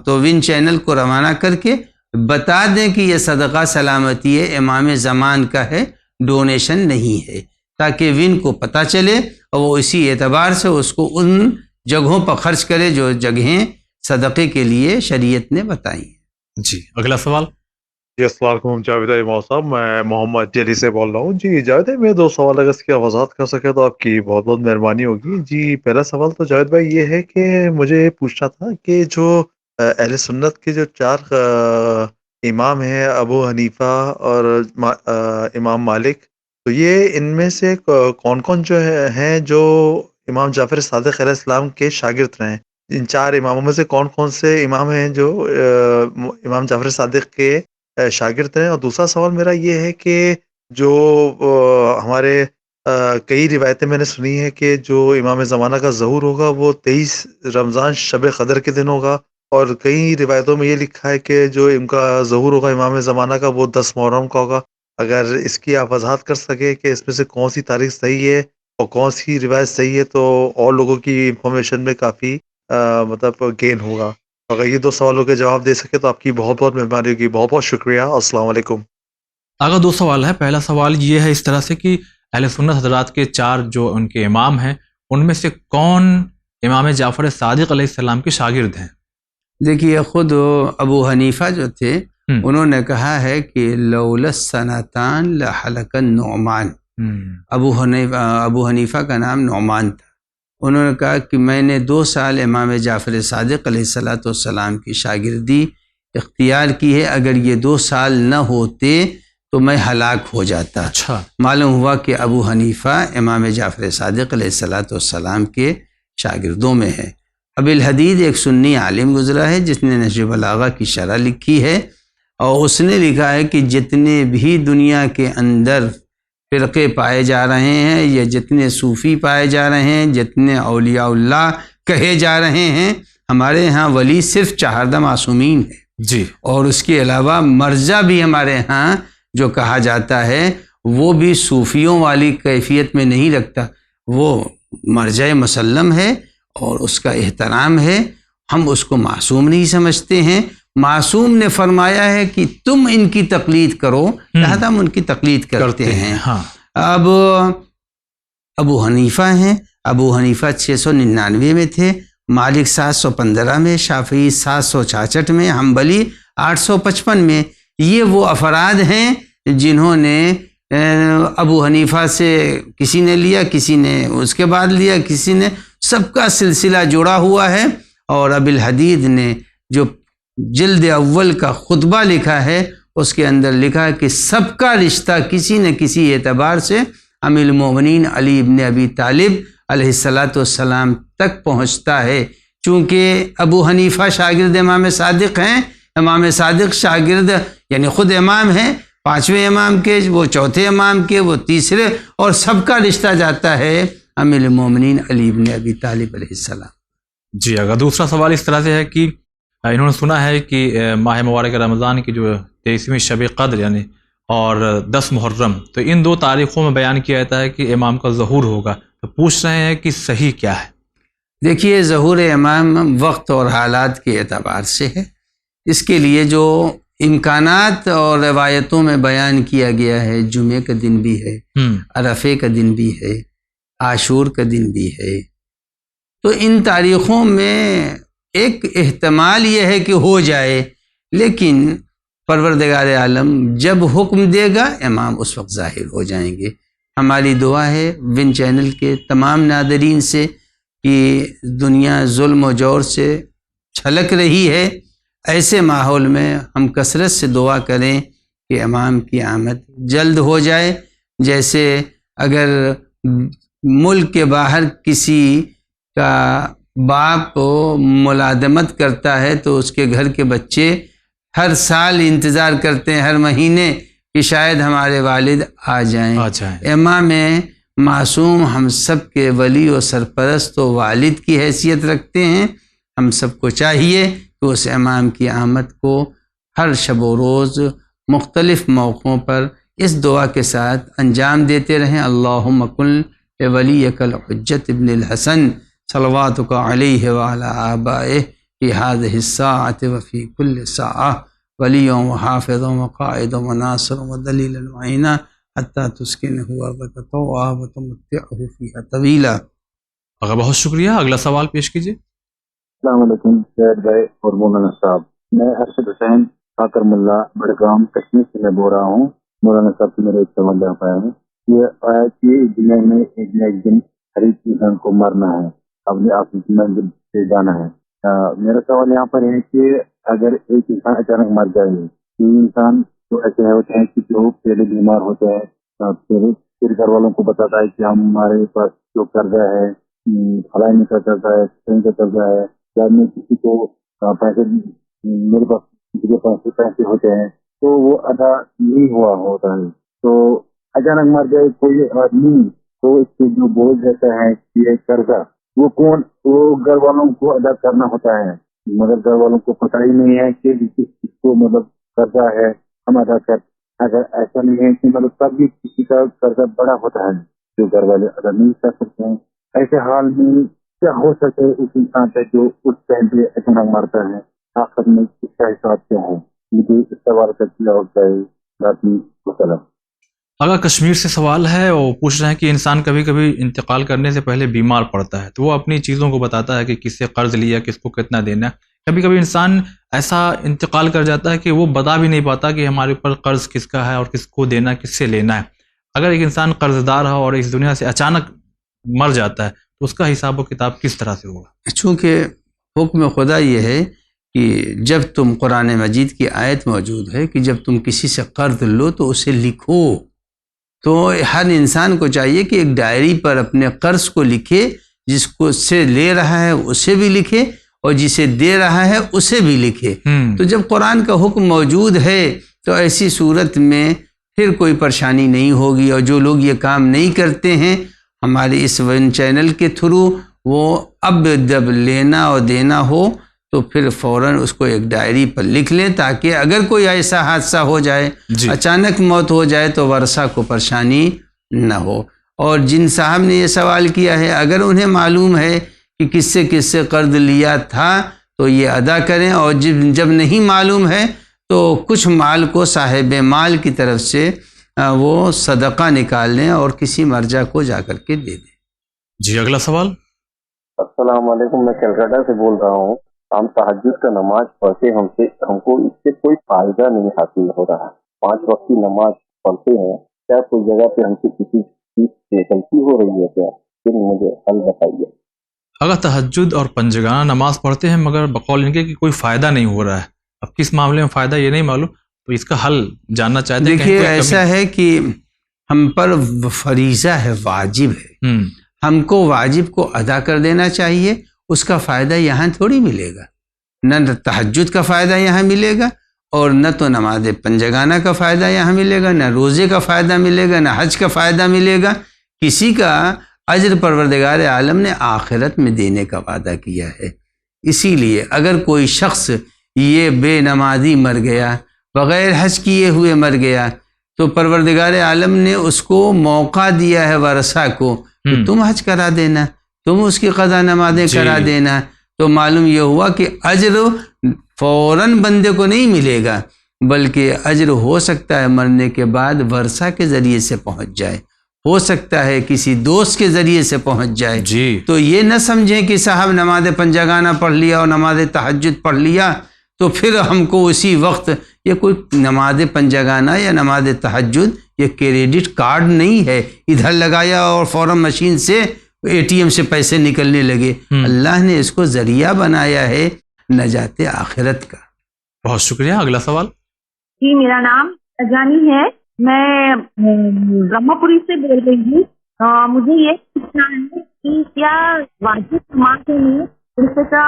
Speaker 2: تو ون چینل کو روانہ کر کے بتا دیں کہ یہ صدقہ سلامتی امام زمان کا ہے، ڈونیشن نہیں ہے، تاکہ ون کو پتہ چلے اور وہ اسی اعتبار سے اس کو ان جگہوں پر خرچ کرے جو جگہیں صدقے کے لیے شریعت نے بتائی ہیں۔
Speaker 1: جی اگلا سوال۔
Speaker 10: جی السلام علیکم جاوید امام صاحب، میں محمد جلی سے بول رہا ہوں۔ جی جاوید بھائی، میں 2 سوال اگر اس کی وضاحت کر سکے تو آپ کی بہت بہت مہربانی ہوگی۔ جی پہلا سوال تو جاوید بھائی یہ ہے کہ مجھے پوچھنا تھا کہ جو اہل سنت کے جو 4 امام ہیں، ابو حنیفہ اور امام مالک، تو یہ ان میں سے کون کون جو ہیں جو امام جعفر صادق علیہ السلام کے شاگرد رہے ہیں؟ ان 4 اماموں میں سے کون کون سے امام ہیں جو امام جعفر صادق کے شاگرد ہیں؟ اور دوسرا سوال میرا یہ ہے کہ جو ہمارے کئی روایتیں میں نے سنی ہے کہ جو امام زمانہ کا ظہور ہوگا وہ 23 رمضان شب قدر کے دن ہوگا، اور کئی روایتوں میں یہ لکھا ہے کہ جو ان کا ظہور ہوگا امام زمانہ کا وہ 10 محرم کا ہوگا۔ اگر اس کی آپ وضاحت کر سکے کہ اس میں سے کون سی تاریخ صحیح ہے اور کون سی روایت صحیح ہے تو اور لوگوں کی انفارمیشن میں کافی مطلب گین ہوگا۔ اگر یہ 2 سوالوں کے جواب دے سکے تو آپ کی بہت بہت مہربانی ہوگی۔ بہت بہت شکریہ۔ السلام علیکم۔
Speaker 1: اگر 2 سوال ہے۔ پہلا سوال یہ ہے اس طرح سے کہ اہل سنت حضرات کے 4 جو ان کے امام ہیں ان میں سے کون امام جعفر صادق علیہ السلام کے شاگرد ہیں؟ دیکھیے
Speaker 2: خود ابو حنیفہ جو تھے انہوں نے کہا ہے کہ لولا السنتان لحلق النعمان۔ ابو حنیفہ کا نام نعمان تھا۔ انہوں نے کہا کہ میں نے 2 سال امام جعفر صادق علیہ السلام کی شاگردی اختیار کی ہے، اگر یہ 2 سال نہ ہوتے تو میں ہلاک ہو جاتا۔
Speaker 1: اچھا،
Speaker 2: معلوم ہوا کہ ابو حنیفہ امام جعفر صادق علیہ السلام کے شاگردوں میں ہے۔ ابی الحدید ایک سنی عالم گزرا ہے جس نے نہج بلاغہ کی شرح لکھی ہے، اور اس نے لکھا ہے کہ جتنے بھی دنیا کے اندر فرقے پائے جا رہے ہیں یا جتنے صوفی پائے جا رہے ہیں، جتنے اولیاء اللہ کہے جا رہے ہیں، ہمارے ہاں ولی صرف 4 معصومین ہے۔
Speaker 1: جی، اور
Speaker 2: اس کے علاوہ مرجع بھی ہمارے ہاں جو کہا جاتا ہے وہ بھی صوفیوں والی کیفیت میں نہیں رکھتا، وہ مرجع مسلم ہے اور اس کا احترام ہے، ہم اس کو معصوم نہیں سمجھتے ہیں۔ معصوم نے فرمایا ہے کہ تم ان کی تقلید کرو، لہذا ہم ان کی تقلید کرتے ہیں۔ اب ابو حنیفہ ہیں، ابو حنیفہ 699 میں تھے، مالک 715 میں، شافعی 766 میں، حنبلی 855 میں۔ یہ وہ افراد ہیں جنہوں نے ابو حنیفہ سے کسی نے لیا، کسی نے اس کے بعد لیا، کسی نے، سب کا سلسلہ جڑا ہوا ہے۔ اور ابی الحدید نے جو جلد اول کا خطبہ لکھا ہے اس کے اندر لکھا ہے کہ سب کا رشتہ کسی نہ کسی اعتبار سے امیر المومنین علی ابن ابی طالب علیہ السلام تک پہنچتا ہے، چونکہ ابو حنیفہ شاگرد امام صادق ہیں، امام صادق شاگرد یعنی خود امام ہیں، 5ویں امام کے، وہ 4تھے امام کے، وہ 3رے، اور سب کا رشتہ جاتا ہے امیر المومنین علی ابن ابی طالب علیہ السلام۔
Speaker 1: جی، اگر دوسرا سوال اس طرح سے ہے کہ انہوں نے سنا ہے کہ ماہ مبارک رمضان کی جو 23ویں شب قدر یعنی اور 10 محرم، تو ان 2 تاریخوں میں بیان کیا جاتا ہے کہ امام کا ظہور ہوگا، تو پوچھ رہے ہیں کہ صحیح کیا ہے؟
Speaker 2: دیکھیے، ظہور امام وقت اور حالات کے اعتبار سے ہے۔ اس کے لیے جو امکانات اور روایتوں میں بیان کیا گیا ہے جمعے کا دن بھی ہے، عرفے کا دن بھی ہے، عاشور کا دن بھی ہے، تو ان تاریخوں میں ایک احتمال یہ ہے کہ ہو جائے، لیکن پروردگار عالم جب حکم دے گا امام اس وقت ظاہر ہو جائیں گے۔ ہماری دعا ہے ون چینل کے تمام ناظرین سے کہ دنیا ظلم و جور سے چھلک رہی ہے، ایسے ماحول میں ہم کثرت سے دعا کریں کہ امام کی آمد جلد ہو جائے۔ جیسے اگر ملک کے باہر کسی کا باپ ملازمت کرتا ہے تو اس کے گھر کے بچے ہر سال انتظار کرتے ہیں، ہر مہینے، کہ شاید ہمارے والد آ جائیں۔ امام معصوم ہم سب کے ولی و سرپرست و والد کی حیثیت رکھتے ہیں۔ ہم سب کو چاہیے کہ اس امام کی آمد کو ہر شب و روز مختلف موقعوں پر اس دعا کے ساتھ انجام دیتے رہیں۔ اللہم کن ولیک الحجت ابن الحسن صلواتک علیہ وعلی آبائہ فی هذه الساعة وفی کل ساعة ولیوں و حافظ و قائد و ناصر و دلیل وعینا حتی تسکنہ ارضک طوعا و تمتعہ فیہا طویلا۔
Speaker 1: اگر بہت شکریہ، اگلا سوال پیش کیجیے۔
Speaker 11: السلام علیکم سید بھائی اور مولانا صاحب، میں ارشد حسین خاکر ملا بڑگام کشمیر سے میں بول رہا ہوں۔ مولانا صاحب سے میرے ایک سوال جا پایا ہے، یہ آیا کہ دنیا میں ایک نہ ایک دن ہر ایک انسان کو مرنا ہے، اپنے آپ کی منزل سے جانا ہے۔ میرا سوال یہاں پر ہے کہ اگر ایک انسان اچانک مر جائے، تو انسان تو ایسے ہوتے ہیں کہ جو پہلے بیمار ہوتے ہیں، پھر گھر والوں کو بتاتا ہے کہ ہمارے پاس جو قرضہ ہے، فلائی کا قرضہ ہے، کہیں کا قرضہ ہے، یا میں کسی کو پیسے، میرے پاس کسی کے پاس پیسے ہوتے ہیں تو وہ ادا نہیں ہوا ہوتا ہے، تو اچانک مر جائے کوئی آدمی تو اس کے جو بوجھ رہتا ہے یہ قرضہ، وہ کون، وہ گھر والوں کو ادا کرنا ہوتا ہے، مگر گھر والوں کو پتہ ہی نہیں ہے کہ کس کو مطلب قرضہ ہے ہم ادا کر۔ اگر ایسا نہیں ہے کہ مطلب تب بھی کسی کا قرضہ بڑا ہوتا ہے جو گھر والے ادا نہیں کر سکتے ہیں، ایسے حال میں کیا ہو سکے اس انسان سے جو اس ٹائم پہ اچانک مرتا ہے، آخر میں اس کا حساب کیا ہے؟ مجھے اس سوال کا کیا ہوتا ہے باقی وسلم۔
Speaker 1: اگر کشمیر سے سوال ہے، وہ پوچھ رہے ہیں کہ انسان کبھی کبھی انتقال کرنے سے پہلے بیمار پڑتا ہے تو وہ اپنی چیزوں کو بتاتا ہے کہ کس سے قرض لیا، کس کو کتنا دینا ہے۔ کبھی کبھی انسان ایسا انتقال کر جاتا ہے کہ وہ بتا بھی نہیں پاتا کہ ہمارے اوپر قرض کس کا ہے اور کس کو دینا ہے، کس سے لینا ہے۔ اگر ایک انسان قرض دار ہو اور اس دنیا سے اچانک مر جاتا ہے تو اس کا حساب و کتاب کس طرح سے ہوگا؟
Speaker 2: چونکہ حکم خدا یہ ہے کہ جب تم قرآن مجید کی آیت موجود ہے کہ جب تم کسی سے قرض لو تو اسے لکھو، تو ہر انسان کو چاہیے کہ ایک ڈائری پر اپنے قرض کو لکھے، جس کو سے لے رہا ہے اسے بھی لکھے اور جسے دے رہا ہے اسے بھی لکھے۔ تو جب قرآن کا حکم موجود ہے تو ایسی صورت میں پھر کوئی پریشانی نہیں ہوگی، اور جو لوگ یہ کام نہیں کرتے ہیں ہمارے اس ون چینل کے تھرو، وہ اب جب لینا اور دینا ہو تو پھر فوراً اس کو ایک ڈائری پر لکھ لیں، تاکہ اگر کوئی ایسا حادثہ ہو جائے، اچانک موت ہو جائے تو ورثہ کو پریشانی نہ ہو۔ اور جن صاحب نے یہ سوال کیا ہے، اگر انہیں معلوم ہے کہ کس سے قرض لیا تھا تو یہ ادا کریں، اور جب نہیں معلوم ہے تو کچھ مال کو صاحب مال کی طرف سے وہ صدقہ نکال لیں اور کسی مرجع کو جا کر کے دے دیں۔
Speaker 1: جی اگلا سوال۔
Speaker 11: السلام علیکم، میں کلکتہ سے بول رہا ہوں۔ ہم تہجد کا نماز پڑھتے ہم کو اس سے کوئی فائدہ نہیں حاصل ہو رہا۔ 5 وقت کی نماز پڑھتے ہیں، کیا کوئی جگہ پہ ہم سے کسی چیز سے غلطی ہو رہی ہے کیا؟ پھر مجھے حل بتائیے۔
Speaker 1: اگر تہجد اور پنجگانہ نماز پڑھتے ہیں مگر بقول ان کے کہ کوئی فائدہ نہیں ہو رہا ہے، اب کس معاملے میں فائدہ یہ نہیں معلوم، تو اس کا حل جاننا چاہتے ہیں۔
Speaker 2: دیکھیے ایسا ہے کہ ہم پر فریضہ ہے، واجب ہے، ہم کو واجب کو ادا کر دینا چاہیے۔ اس کا فائدہ یہاں تھوڑی ملے گا، نہ تہجد کا فائدہ یہاں ملے گا، اور نہ تو نماز پنجگانہ کا فائدہ یہاں ملے گا، نہ روزے کا فائدہ ملے گا، نہ حج کا فائدہ ملے گا۔ کسی کا اجر پروردگار عالم نے آخرت میں دینے کا وعدہ کیا ہے۔ اسی لیے اگر کوئی شخص یہ بے نمازی مر گیا، بغیر حج کیے ہوئے مر گیا، تو پروردگار عالم نے اس کو موقع دیا ہے ورثہ کو کہ تم حج کرا دینا، تم اس کی قضا نمازیں کرا دینا۔ تو معلوم یہ ہوا کہ اجر فوراً بندے کو نہیں ملے گا، بلکہ اجر ہو سکتا ہے مرنے کے بعد ورثہ کے ذریعے سے پہنچ جائے، ہو سکتا ہے کسی دوست کے ذریعے سے پہنچ جائے۔
Speaker 1: جی
Speaker 2: تو یہ نہ سمجھیں کہ صاحب نماز پنجگانہ پڑھ لیا اور نماز تہجد پڑھ لیا تو پھر ہم کو اسی وقت، یہ کوئی نماز پنجگانہ یا نماز تہجد یہ کریڈٹ کارڈ نہیں ہے ادھر لگایا اور فوراً مشین سے اے ٹی ایم سے پیسے نکلنے لگے۔ اللہ نے اس کو ذریعہ بنایا ہے نجات آخرت کا۔
Speaker 1: بہت شکریہ۔ اگلا سوال۔
Speaker 12: جی میرا نام اجانی ہے، میں برہما پوری سے بول رہی ہوں۔ مجھے یہ پوچھنا ہے کہ کیا واجب نمازوں میں جیسے کہ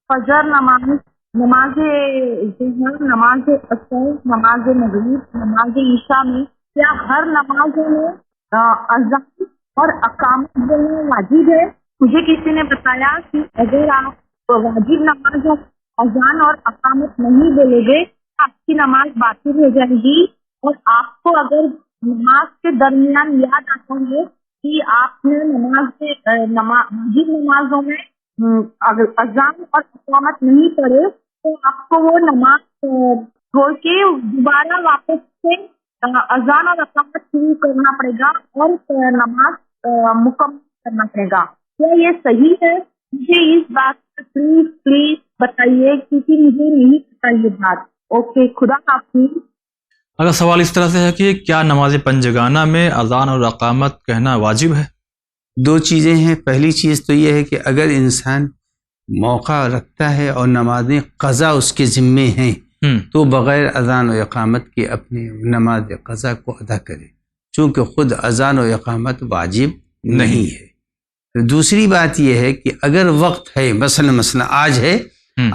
Speaker 12: فجر نماز، نماز ظہر، نماز عصر، نماز مغرب، نماز عشاء میں کیا ہر نمازوں میں اذان اور اقامت بولنا واجب ہے؟ مجھے کسی نے بتایا کہ اگر آپ واجب نمازوں اذان اور اقامت نہیں بولو گے آپ کی نماز باطل ہو جائے گی، اور آپ کو اگر نماز کے درمیان یاد آتا ہے کہ آپ نے واجب نمازوں میں اگر اذان اور اقامت نہیں پڑھے تو آپ کو وہ نماز چھوڑ کے دوبارہ واپس سے اذان اور اقامت شروع کرنا پڑے گا اور نماز مکمل کرنا پڑے گا۔ کیا یہ صحیح ہے؟ مجھے اس بات کا پلیز بتائیے کیونکہ مجھے نہیں پتا یہ بات۔ اوکے، خدا حافظ۔
Speaker 1: اگر سوال اس طرح سے ہے کہ کیا نماز پنجگانہ میں اذان اور اقامت کہنا واجب ہے؟
Speaker 2: دو چیزیں ہیں۔ پہلی چیز تو یہ ہے کہ اگر انسان موقع رکھتا ہے اور نمازیں قضا اس کے ذمے ہیں تو بغیر اذان و اقامت کے اپنے نماز قضا کو ادا کرے، چونکہ خود اذان و اقامت واجب نہیں ہے۔ دوسری بات یہ ہے کہ اگر وقت ہے، مثلا آج ہے،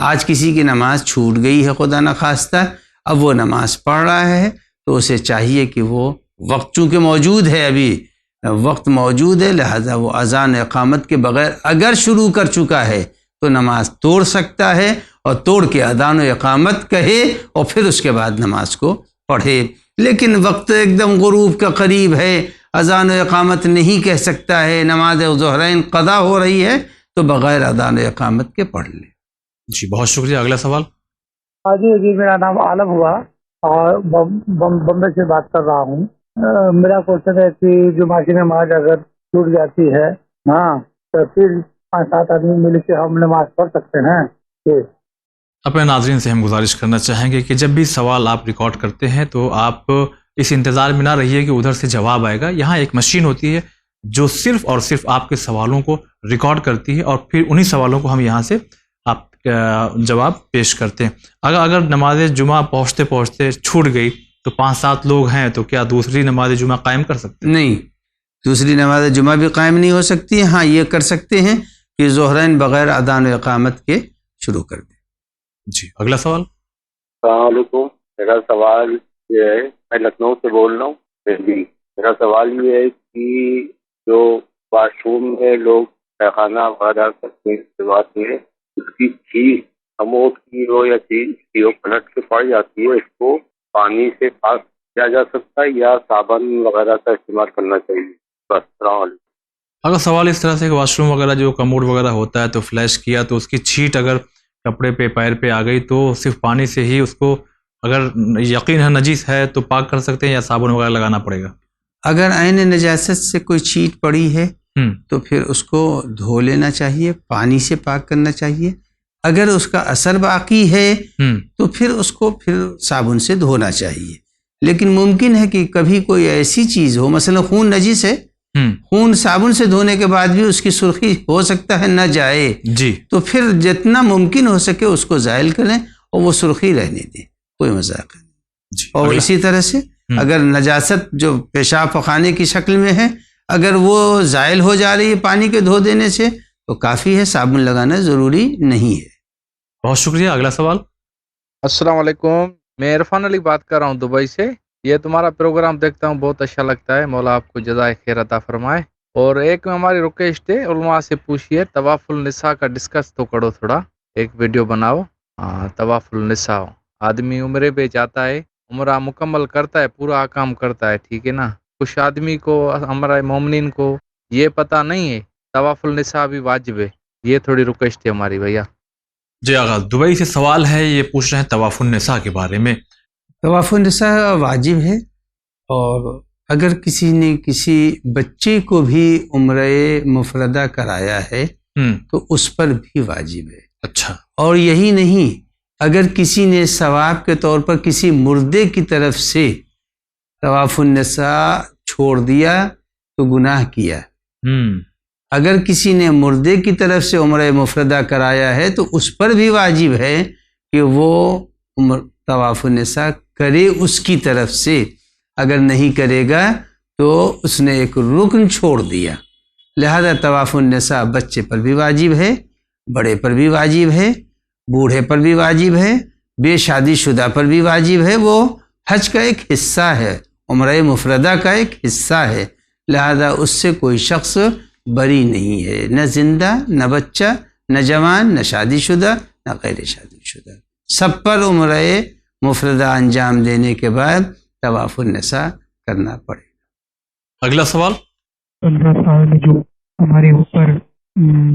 Speaker 2: آج کسی کی نماز چھوٹ گئی ہے خدا نخواستہ، اب وہ نماز پڑھ رہا ہے تو اسے چاہیے کہ وہ وقت چونکہ موجود ہے، ابھی وقت موجود ہے، لہذا وہ اذان اقامت کے بغیر اگر شروع کر چکا ہے تو نماز توڑ سکتا ہے اور توڑ کے اذان و اقامت کہے اور پھر اس کے بعد نماز کو پڑھے۔ لیکن وقت ایک دم غروب کا قریب ہے، اذان و اقامت نہیں کہہ سکتا ہے، نماز ظہرین قضا ہو رہی ہے تو بغیر اذان و اقامت کے پڑھ لے۔
Speaker 1: جی بہت شکریہ۔ اگلا سوال۔
Speaker 13: جی میرا نام عالم ہوا اور بمبئی سے بات کر رہا ہوں۔ میرا کوشچن ہے کہ جمعہ کی نماز اگر چھوٹ جاتی ہے تو پھر 5-7 آدمی مل کے ہم نماز پڑھ سکتے ہیں؟
Speaker 1: اپنے ناظرین سے ہم گزارش کرنا چاہیں گے کہ جب بھی سوال آپ ریکارڈ کرتے ہیں تو آپ اس انتظار میں نہ رہیے کہ ادھر سے جواب آئے گا۔ یہاں ایک مشین ہوتی ہے جو صرف اور صرف آپ کے سوالوں کو ریکارڈ کرتی ہے اور پھر انہی سوالوں کو ہم یہاں سے آپ جواب پیش کرتے ہیں۔ اگر نماز جمعہ پہنچتے پہنچتے چھوٹ گئی تو 5-7 لوگ ہیں تو کیا دوسری نماز جمعہ قائم کر سکتے ہیں؟
Speaker 2: نہیں، دوسری نماز جمعہ بھی قائم نہیں ہو سکتی۔ ہاں یہ کر سکتے ہیں کہ ظہرین بغیر اذان و اقامت کے شروع کر دیں۔
Speaker 1: جی اگلا سوال۔
Speaker 14: السلام علیکم، میرا سوال یہ ہے، میں لکھنؤ سے بول رہا ہوں دہلی۔ میرا سوال یہ ہے کہ جو واش روم میں لوگ پیخانہ وغیرہ کرتے ہیں استعمال میں، اس کی چیز کموڈ کی ہو یا چیز ہو پلٹ کے پڑ جاتی ہے، اس کو پانی سے پاک کیا جا سکتا ہے یا صابن وغیرہ کا استعمال کرنا چاہیے؟ بس السلام علیکم۔
Speaker 1: اگر سوال اس طرح سے کہ واش روم وغیرہ جو کموڈ وغیرہ ہوتا ہے تو فلیش کیا تو اس کی چھیٹ اگر کپڑے پہ پیر پہ آ گئی تو صرف پانی سے ہی اس کو اگر یقین ہے نجیس ہے تو پاک کر سکتے ہیں یا صابن وغیرہ لگانا پڑے گا؟
Speaker 2: اگر عین نجاست سے کوئی چھیٹ پڑی ہے تو پھر اس کو دھو لینا چاہیے، پانی سے پاک کرنا چاہیے۔ اگر اس کا اثر باقی ہے تو پھر اس کو پھر صابن سے دھونا چاہیے۔ لیکن ممکن ہے کہ کبھی کوئی ایسی چیز ہو، مثلا خون نجیس ہے، خون صابن سے دھونے کے بعد بھی اس کی سرخی ہو سکتا ہے نہ جائے،
Speaker 1: جی
Speaker 2: تو پھر جتنا ممکن ہو سکے اس کو زائل کریں اور وہ سرخی رہنے دیں، کوئی مذاق نہیں۔ اور اسی طرح سے اگر نجاست جو پیشاب پخانے کی شکل میں ہے اگر وہ زائل ہو جا رہی ہے پانی کے دھو دینے سے تو کافی ہے، صابن لگانا ضروری نہیں ہے۔
Speaker 1: بہت شکریہ۔ اگلا سوال۔
Speaker 15: السلام علیکم، میں عرفان علی بات کر رہا ہوں دبئی سے۔ یہ تمہارا پروگرام دیکھتا ہوں، بہت اچھا لگتا ہے، مولا آپ کو جزائے خیر عطا فرمائے۔ اور ایک ہماری ریکویسٹ ہے، علماء سے پوچھیے طواف النساء کا ڈسکس تو کرو، تھوڑا ایک ویڈیو بناؤ۔ طواف النساء آدمی عمرے پہ جاتا ہے، عمرہ مکمل کرتا ہے، پورا کام کرتا ہے، ٹھیک ہے نا۔ کچھ آدمی کو، ہمارے مومنین کو یہ پتہ نہیں ہے طواف النساء بھی واجب ہے۔ یہ تھوڑی ریکویسٹ ہے ہماری بھیا۔
Speaker 1: جی آغاز دبئی سے سوال ہے، یہ پوچھ رہے ہیں طواف النساء کے بارے میں۔
Speaker 2: طواف النساء واجب ہے، اور اگر کسی نے کسی بچے کو بھی عمرہ مفردہ کرایا ہے تو اس پر بھی واجب ہے۔
Speaker 1: اچھا،
Speaker 2: اور یہی نہیں، اگر کسی نے ثواب کے طور پر کسی مردے کی طرف سے طواف النساء چھوڑ دیا تو گناہ کیا۔ اگر کسی نے مردے کی طرف سے عمرہ مفردہ کرایا ہے تو اس پر بھی واجب ہے کہ وہ طواف النساء کرے اس کی طرف سے، اگر نہیں کرے گا تو اس نے ایک رکن چھوڑ دیا۔ لہذا طواف النساء بچے پر بھی واجب ہے، بڑے پر بھی واجب ہے، بوڑھے پر بھی واجب ہے، بے شادی شدہ پر بھی واجب ہے۔ وہ حج کا ایک حصہ ہے، عمرہ مفردہ کا ایک حصہ ہے، لہذا اس سے کوئی شخص بری نہیں ہے، نہ زندہ، نہ بچہ، نہ جوان، نہ شادی شدہ، نہ غیر شادی شدہ، سب پر عمرہ مفردہ انجام دینے کے بعد طواف النساء کرنا پڑے گا۔
Speaker 1: اگلا سوال،
Speaker 16: 15 سال میں جو ہمارے اوپر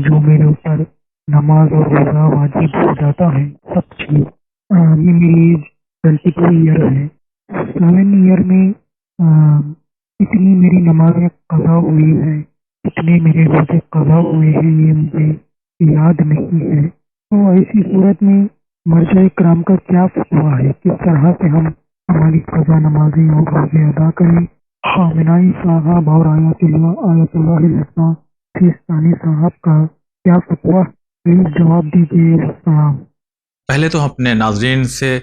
Speaker 16: جو میرے اوپر نماز اور روزہ واجب ہو جاتا ہے سب چیز، یہ میری ایج 22 ایئر ہے، 7 ایئر میں اتنی میری نمازیں قضا ہوئی ہے، اتنے میرے روزے قضا ہوئے ہیں، یہ مجھے یاد نہیں ہے۔ تو ایسی صورت میں مرجع کرام کا کیا فتویٰ ہے، کس طرح سے ہم ہماری قضا نمازیں اور روزے ادا کریں؟ خامنائی صاحب اور آیت اللہ الحسنہ سیستانی صاحب کا کیا فتویٰ، پلیز جواب دیجیے۔ السلام۔
Speaker 1: پہلے تو ہم اپنے ناظرین سے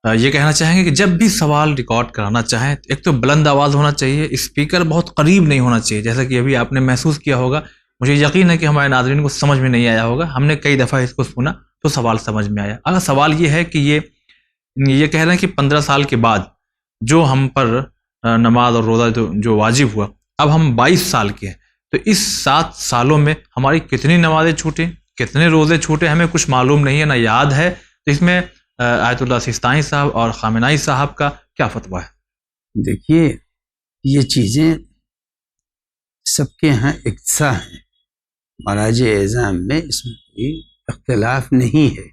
Speaker 1: یہ کہنا چاہیں گے کہ جب بھی سوال ریکارڈ کرانا چاہیں ایک تو بلند آواز ہونا چاہیے، اسپیکر بہت قریب نہیں ہونا چاہیے، جیسا کہ ابھی آپ نے محسوس کیا ہوگا، مجھے یقین ہے کہ ہمارے ناظرین کو سمجھ میں نہیں آیا ہوگا، ہم نے کئی دفعہ اس کو سنا تو سوال سمجھ میں آیا۔ اگر سوال یہ ہے کہ یہ کہہ رہے ہیں کہ 15 سال کے بعد جو ہم پر نماز اور روزہ جو واجب ہوا، اب ہم 22 سال کے ہیں، تو اس 7 سالوں میں ہماری کتنی نمازیں چھوٹیں، کتنے روزے چھوٹے، ہمیں کچھ معلوم نہیں ہے، نہ یاد ہے، تو اس میں آیت اللہ سیستانی صاحب اور خامنائی صاحب کا کیا فتویٰ ہے؟
Speaker 2: دیکھیے، یہ چیزیں سب کے ہاں یکساں ہیں، مراجع اعظام میں اس میں کوئی اختلاف نہیں ہے۔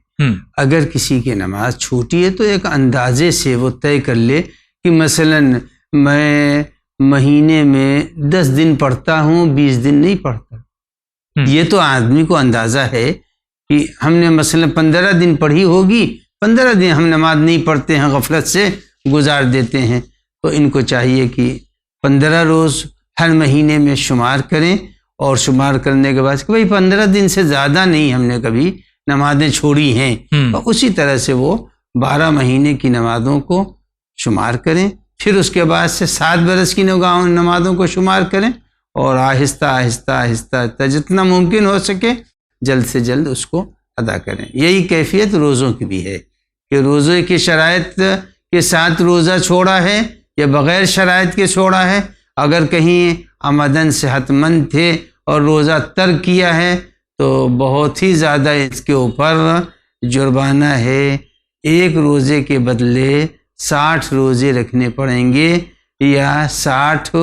Speaker 2: اگر کسی کی نماز چھوٹی ہے تو ایک اندازے سے وہ طے کر لے کہ مثلا میں مہینے میں 10 دن پڑھتا ہوں، 20 دن نہیں پڑھتا۔ یہ تو آدمی کو اندازہ ہے کہ ہم نے مثلا 15 دن پڑھی ہوگی، 15 دن ہم نماز نہیں پڑھتے ہیں، غفلت سے گزار دیتے ہیں، تو ان کو چاہیے کہ 15 روز ہر مہینے میں شمار کریں، اور شمار کرنے کے بعد کہ بھئی 15 دن سے زیادہ نہیں ہم نے کبھی نمازیں چھوڑی ہیں، اور اسی طرح سے وہ 12 مہینے کی نمازوں کو شمار کریں، پھر اس کے بعد سے 7 برس کی نمازوں کو شمار کریں، اور آہستہ آہستہ آہستہ جتنا ممکن ہو سکے جلد سے جلد اس کو ادا کریں۔ یہی کیفیت روزوں کی بھی ہے کہ روزے کی شرائط کے ساتھ روزہ چھوڑا ہے یا بغیر شرائط کے چھوڑا ہے، اگر کہیں عمدن صحت مند تھے اور روزہ ترک کیا ہے تو بہت ہی زیادہ اس کے اوپر جرمانہ ہے، 1 روزے کے بدلے 60 روزے رکھنے پڑیں گے، یا 60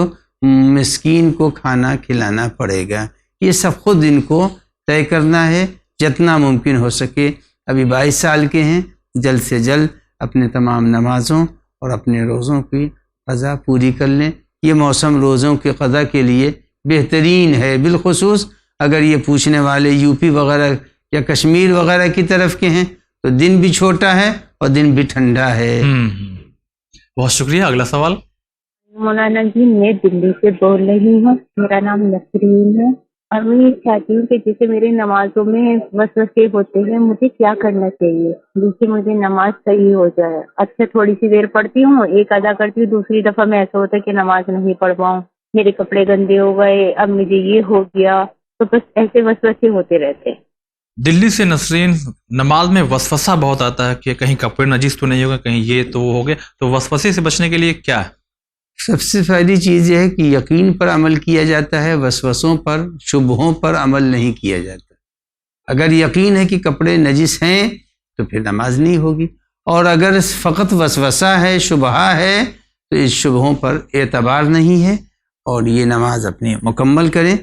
Speaker 2: مسکین کو کھانا کھلانا پڑے گا۔ یہ سب خود ان کو طے کرنا ہے، جتنا ممکن ہو سکے۔ ابھی 22 سال کے ہیں، جلد سے جلد اپنے تمام نمازوں اور اپنے روزوں کی قضا پوری کر لیں۔ یہ موسم روزوں کی قضا کے لیے بہترین ہے، بالخصوص اگر یہ پوچھنے والے یو پی وغیرہ یا کشمیر وغیرہ کی طرف کے ہیں تو دن بھی چھوٹا ہے اور دن بھی ٹھنڈا ہے۔
Speaker 1: بہت شکریہ۔ اگلا سوال،
Speaker 4: مولانا جی میں دلی سے بول رہی ہوں، میرا نام نسرین ہے، اور میں یہ چاہتی ہوں کہ جیسے میری نمازوں میں وسوسے ہوتے ہیں، مجھے کیا کرنا چاہیے جس سے مجھے نماز صحیح ہو جائے؟ اچھا تھوڑی سی دیر پڑھتی ہوں، ایک ادا کرتی ہوں، دوسری دفعہ میں ایسا ہوتا ہے کہ نماز نہیں پڑھ پاؤں، میرے کپڑے گندے ہو گئے، اب مجھے یہ ہو گیا، تو بس ایسے وسوسے ہوتے رہتے ہیں۔
Speaker 1: دلی سے نسرین، نماز میں وسوسہ بہت آتا ہے کہ کہیں کپڑے نجس تو نہیں ہوگا، کہیں یہ تو ہو گیا، تو وسوسے سے بچنے کے لیے کیا ہے؟
Speaker 2: سب سے پہلی چیز یہ ہے کہ یقین پر عمل کیا جاتا ہے، وسوسوں پر، شبہوں پر عمل نہیں کیا جاتا۔ اگر یقین ہے کہ کپڑے نجس ہیں تو پھر نماز نہیں ہوگی، اور اگر فقط وسوسہ ہے، شبہ ہے، تو اس شبہوں پر اعتبار نہیں ہے، اور یہ نماز اپنی مکمل کریں۔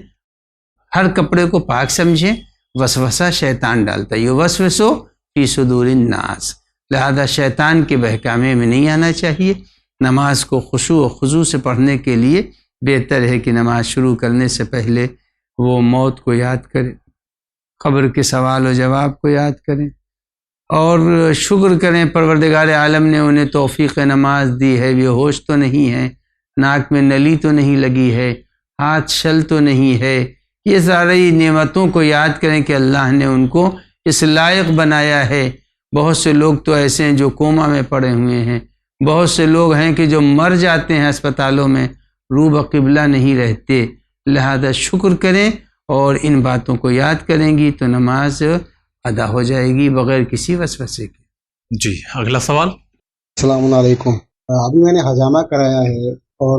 Speaker 2: ہر کپڑے کو پاک سمجھیں، وسوسہ شیطان ڈالتا ہے، یہ وسوسو فی صدور الناس، لہذا شیطان کے بہکامے میں نہیں آنا چاہیے. نماز کو خشوع و خضوع سے پڑھنے کے لیے بہتر ہے کہ نماز شروع کرنے سے پہلے وہ موت کو یاد کریں، قبر کے سوال و جواب کو یاد کریں اور شکر کریں پروردگار عالم نے انہیں توفیق نماز دی ہے. یہ ہوش تو نہیں ہے، ناک میں نلی تو نہیں لگی ہے، ہاتھ شل تو نہیں ہے. یہ ساری نعمتوں کو یاد کریں کہ اللہ نے ان کو اس لائق بنایا ہے. بہت سے لوگ تو ایسے ہیں جو کوما میں پڑے ہوئے ہیں، بہت سے لوگ ہیں کہ جو مر جاتے ہیں اسپتالوں میں، روح بقبلہ نہیں رہتے. لہذا شکر کریں اور ان باتوں کو یاد کریں گی تو نماز ادا ہو جائے گی بغیر کسی وسوسے کے.
Speaker 1: جی اگلا سوال.
Speaker 17: السلام علیکم. ابھی میں نے حجامہ کرایا ہے اور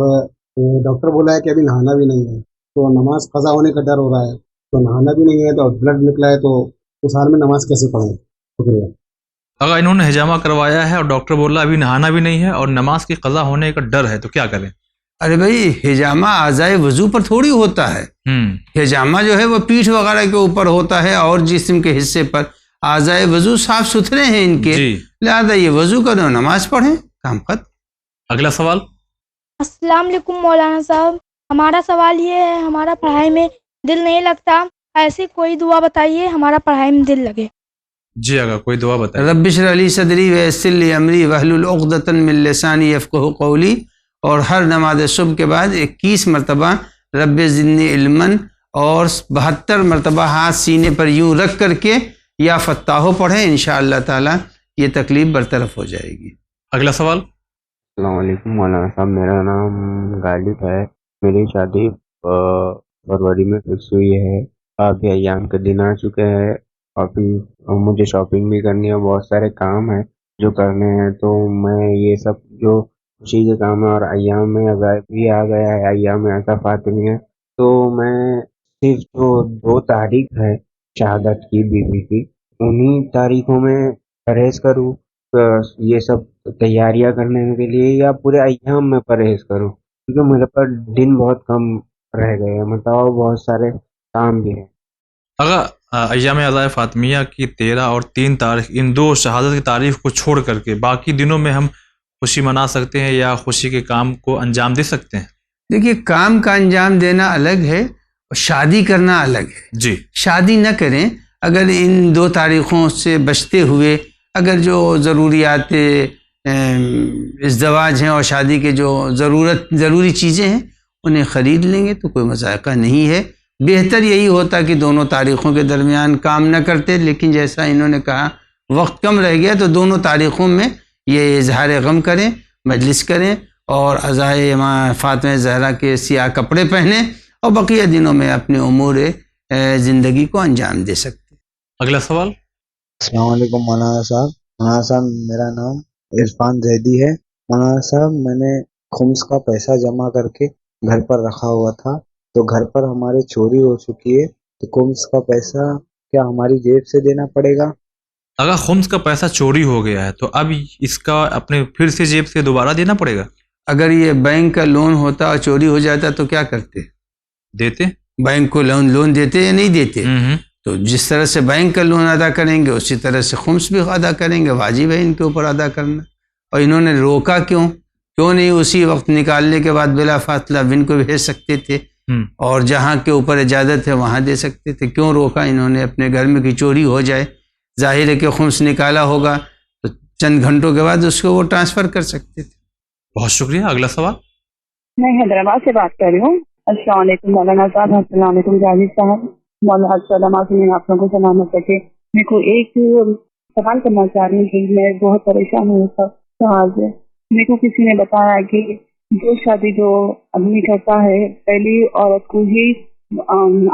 Speaker 17: ڈاکٹر بولا ہے کہ ابھی نہانا بھی نہیں ہے، تو نماز قضا ہونے کا ڈر ہو رہا ہے، تو نہانا بھی نہیں ہے تو بلڈ نکلا ہے، تو اس حال میں نماز کیسے پڑھیں؟ شکریہ.
Speaker 1: اگر انہوں نے حجامہ کروایا ہے اور ڈاکٹر بولا ابھی نہانا بھی نہیں ہے اور نماز کی قضا ہونے کا ڈر ہے تو کیا کریں؟
Speaker 2: ارے بھائی حجامہ اعضائے وضو پر تھوڑی ہوتا ہے. حجامہ جو ہے وہ پیٹھ وغیرہ کے اوپر ہوتا ہے اور جسم کے حصے پر. اعضائے وضو صاف ستھرے ہیں ان کے، لہذا یہ وضو کریں اور نماز پڑھیں، کام ختم.
Speaker 1: اگلا سوال.
Speaker 18: السلام علیکم مولانا صاحب. ہمارا سوال یہ ہے، ہمارا پڑھائی میں دل نہیں لگتا، ایسی کوئی دعا بتائیے ہمارا پڑھائی میں دل لگے.
Speaker 1: جی اگر کوئی دعا بتائیے.
Speaker 2: رب اشرح لی صدری ویسر لی امری واحلل عقدۃ من لسانی یفقہوا قولی، اور ہر نماز صبح کے بعد 21 مرتبہ رب زدنی علما اور 72 مرتبہ ہاتھ سینے پر یوں رکھ کر کے یا فتاحو پڑھیں، انشاءاللہ تعالی یہ تکلیف برطرف ہو جائے گی.
Speaker 1: اگلا سوال.
Speaker 19: السلام علیکم مولانا صاحب، میرا نام غالب ہے. میری شادی فروری میں فکس ہوئی ہے. کافی ایام کے دن آ چکے ہیں، کافی مجھے شاپنگ بھی کرنی ہے، بہت سارے کام ہیں جو کرنے ہیں. تو میں یہ سب جو خوشی کے کام ہے اور ایام میں عذاب بھی آ گیا ہے، ایام میں ایسا فاطمی ہے، تو میں صرف جو 2 تاریخ ہے شہادت کی بیوی کی، انہی تاریخوں میں پرہیز کروں یہ سب تیاریاں کرنے کے لیے، یا پورے ایام میں پرہیز کروں؟ کیونکہ میرے پر دن بہت کم رہ گئے ہیں، مطلب بہت سارے کام بھی ہیں.
Speaker 1: اگر ایام عزائے فاطمیہ کی 13 اور 3 تاریخ، ان 2 شہادت کی تاریخ کو چھوڑ کر کے باقی دنوں میں ہم خوشی منا سکتے ہیں یا خوشی کے کام کو انجام دے سکتے ہیں؟
Speaker 2: دیکھیے کام کا انجام دینا الگ ہے اور شادی کرنا الگ ہے.
Speaker 1: جی
Speaker 2: شادی نہ کریں اگر ان 2 تاریخوں سے بچتے ہوئے اگر جو ضروریات ازدواج ہیں اور شادی کے جو ضروری چیزیں ہیں انہیں خرید لیں گے تو کوئی مذائقہ نہیں ہے. بہتر یہی ہوتا کہ دونوں تاریخوں کے درمیان کام نہ کرتے، لیکن جیسا انہوں نے کہا وقت کم رہ گیا تو دونوں تاریخوں میں یہ اظہار غم کریں، مجلس کریں اور عزائے فاطمہ زہرا کے سیاہ کپڑے پہنیں اور بقیہ دنوں میں اپنے امور زندگی کو انجام دے سکتے.
Speaker 1: اگلا سوال.
Speaker 17: السلام علیکم مولانا صاحب. مولانا صاحب میرا نام عرفان زیدی ہے. مولانا صاحب میں نے خمس کا پیسہ جمع کر کے گھر پر رکھا ہوا تھا، تو گھر پر ہمارے چوری ہو چکی ہے، تو خمس کا پیسہ کیا ہماری جیب سے دینا پڑے گا؟
Speaker 1: اگر خمس کا پیسہ چوری ہو گیا ہے تو اب اس کا اپنے پھر سے جیب سے دوبارہ دینا پڑے گا؟
Speaker 2: اگر یہ بینک کا لون ہوتا اور چوری ہو جاتا تو کیا کرتے؟
Speaker 1: دیتے.
Speaker 2: بینک کو لون دیتے یا نہیں دیتے؟ تو جس طرح سے بینک کا لون ادا کریں گے اسی طرح سے خمس بھی ادا کریں گے، واجب ہے ان کے اوپر ادا کرنا. اور انہوں نے روکا کیوں نہیں اسی وقت نکالنے کے بعد بلا فاصلہ ون کو بھیج سکتے تھے اور جہاں کے اوپر اجازت ہے وہاں دے سکتے تھے. کیوں روکا انہوں نے؟ اپنے گھر میں کی چوری ہو جائے، ظاہر ہے کہ خمس نکالا ہوگا تو چند گھنٹوں کے بعد اس کو وہ ٹرانسفر کر سکتے تھے.
Speaker 1: بہت شکریہ. اگلا سوال.
Speaker 4: میں حیدرآباد سے بات کر رہی ہوں. السلام علیکم مولانا صاحب. السلام علیکم جاوید صاحب. مولانا سلامات میں آپ لوگوں کو سلامت رکھے. میرے کو ایک سوال کرنا چاہ رہی ہوں کہ میں بہت پریشان ہوں اس سوال سے. میرے کو کسی نے بتایا کہ جو شادی جو آدمی کرتا ہے پہلی عورت کو ہی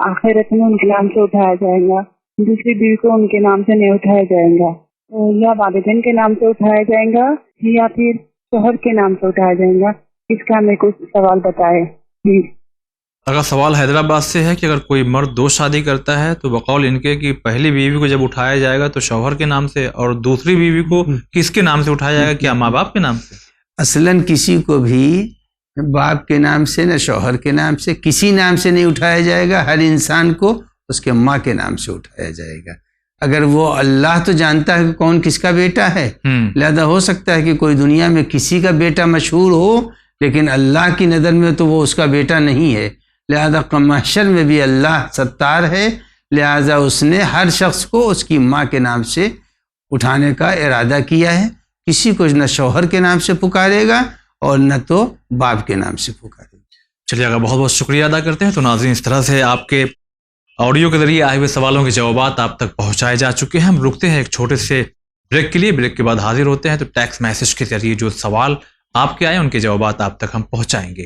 Speaker 4: آخرت میں ان کے نام سے اٹھایا جائے گا، دوسری بیوی کو ان کے نام سے نہیں اٹھایا جائے گا، یا والدین کے نام سے اٹھایا جائے گا یا پھر شوہر کے نام سے اٹھایا جائے گا. اس کا میرے کو سوال بتائے پلیز.
Speaker 1: اگر سوال حیدرآباد سے ہے کہ اگر کوئی مرد 2 شادی کرتا ہے تو بقول ان کے کہ پہلی بیوی کو جب اٹھایا جائے گا تو شوہر کے نام سے اور دوسری بیوی کو کس کے نام سے اٹھایا جائے گا؟ کیا ماں باپ کے نام سے؟
Speaker 2: اصلاً کسی کو بھی باپ کے نام سے نہ شوہر کے نام سے کسی نام سے نہیں اٹھایا جائے گا. ہر انسان کو اس کے ماں کے نام سے اٹھایا جائے گا. اگر وہ اللہ تو جانتا ہے کہ کون کس کا بیٹا ہے، لہذا ہو سکتا ہے کہ کوئی دنیا میں کسی کا بیٹا مشہور ہو لیکن اللہ کی نظر میں تو وہ اس کا بیٹا نہیں ہے، لہذا محشر میں بھی اللہ ستار ہے، لہذا اس نے ہر شخص کو اس کی ماں کے نام سے اٹھانے کا ارادہ کیا ہے، کسی کو نہ شوہر کے نام سے پکارے گا اور نہ تو باپ کے نام سے پکارے گا۔
Speaker 1: چلیے آگا، بہت بہت شکریہ ادا کرتے ہیں۔ تو ناظرین، اس طرح سے آپ کے آڈیو کے ذریعے آئے ہوئے سوالوں کے جوابات آپ تک پہنچائے جا چکے ہیں۔ ہم رکتے ہیں ایک چھوٹے سے بریک کے لیے، بریک کے بعد حاضر ہوتے ہیں تو ٹیکسٹ میسج کے ذریعے جو سوال آپ کے آئے ان کے جوابات آپ تک ہم پہنچائیں گے۔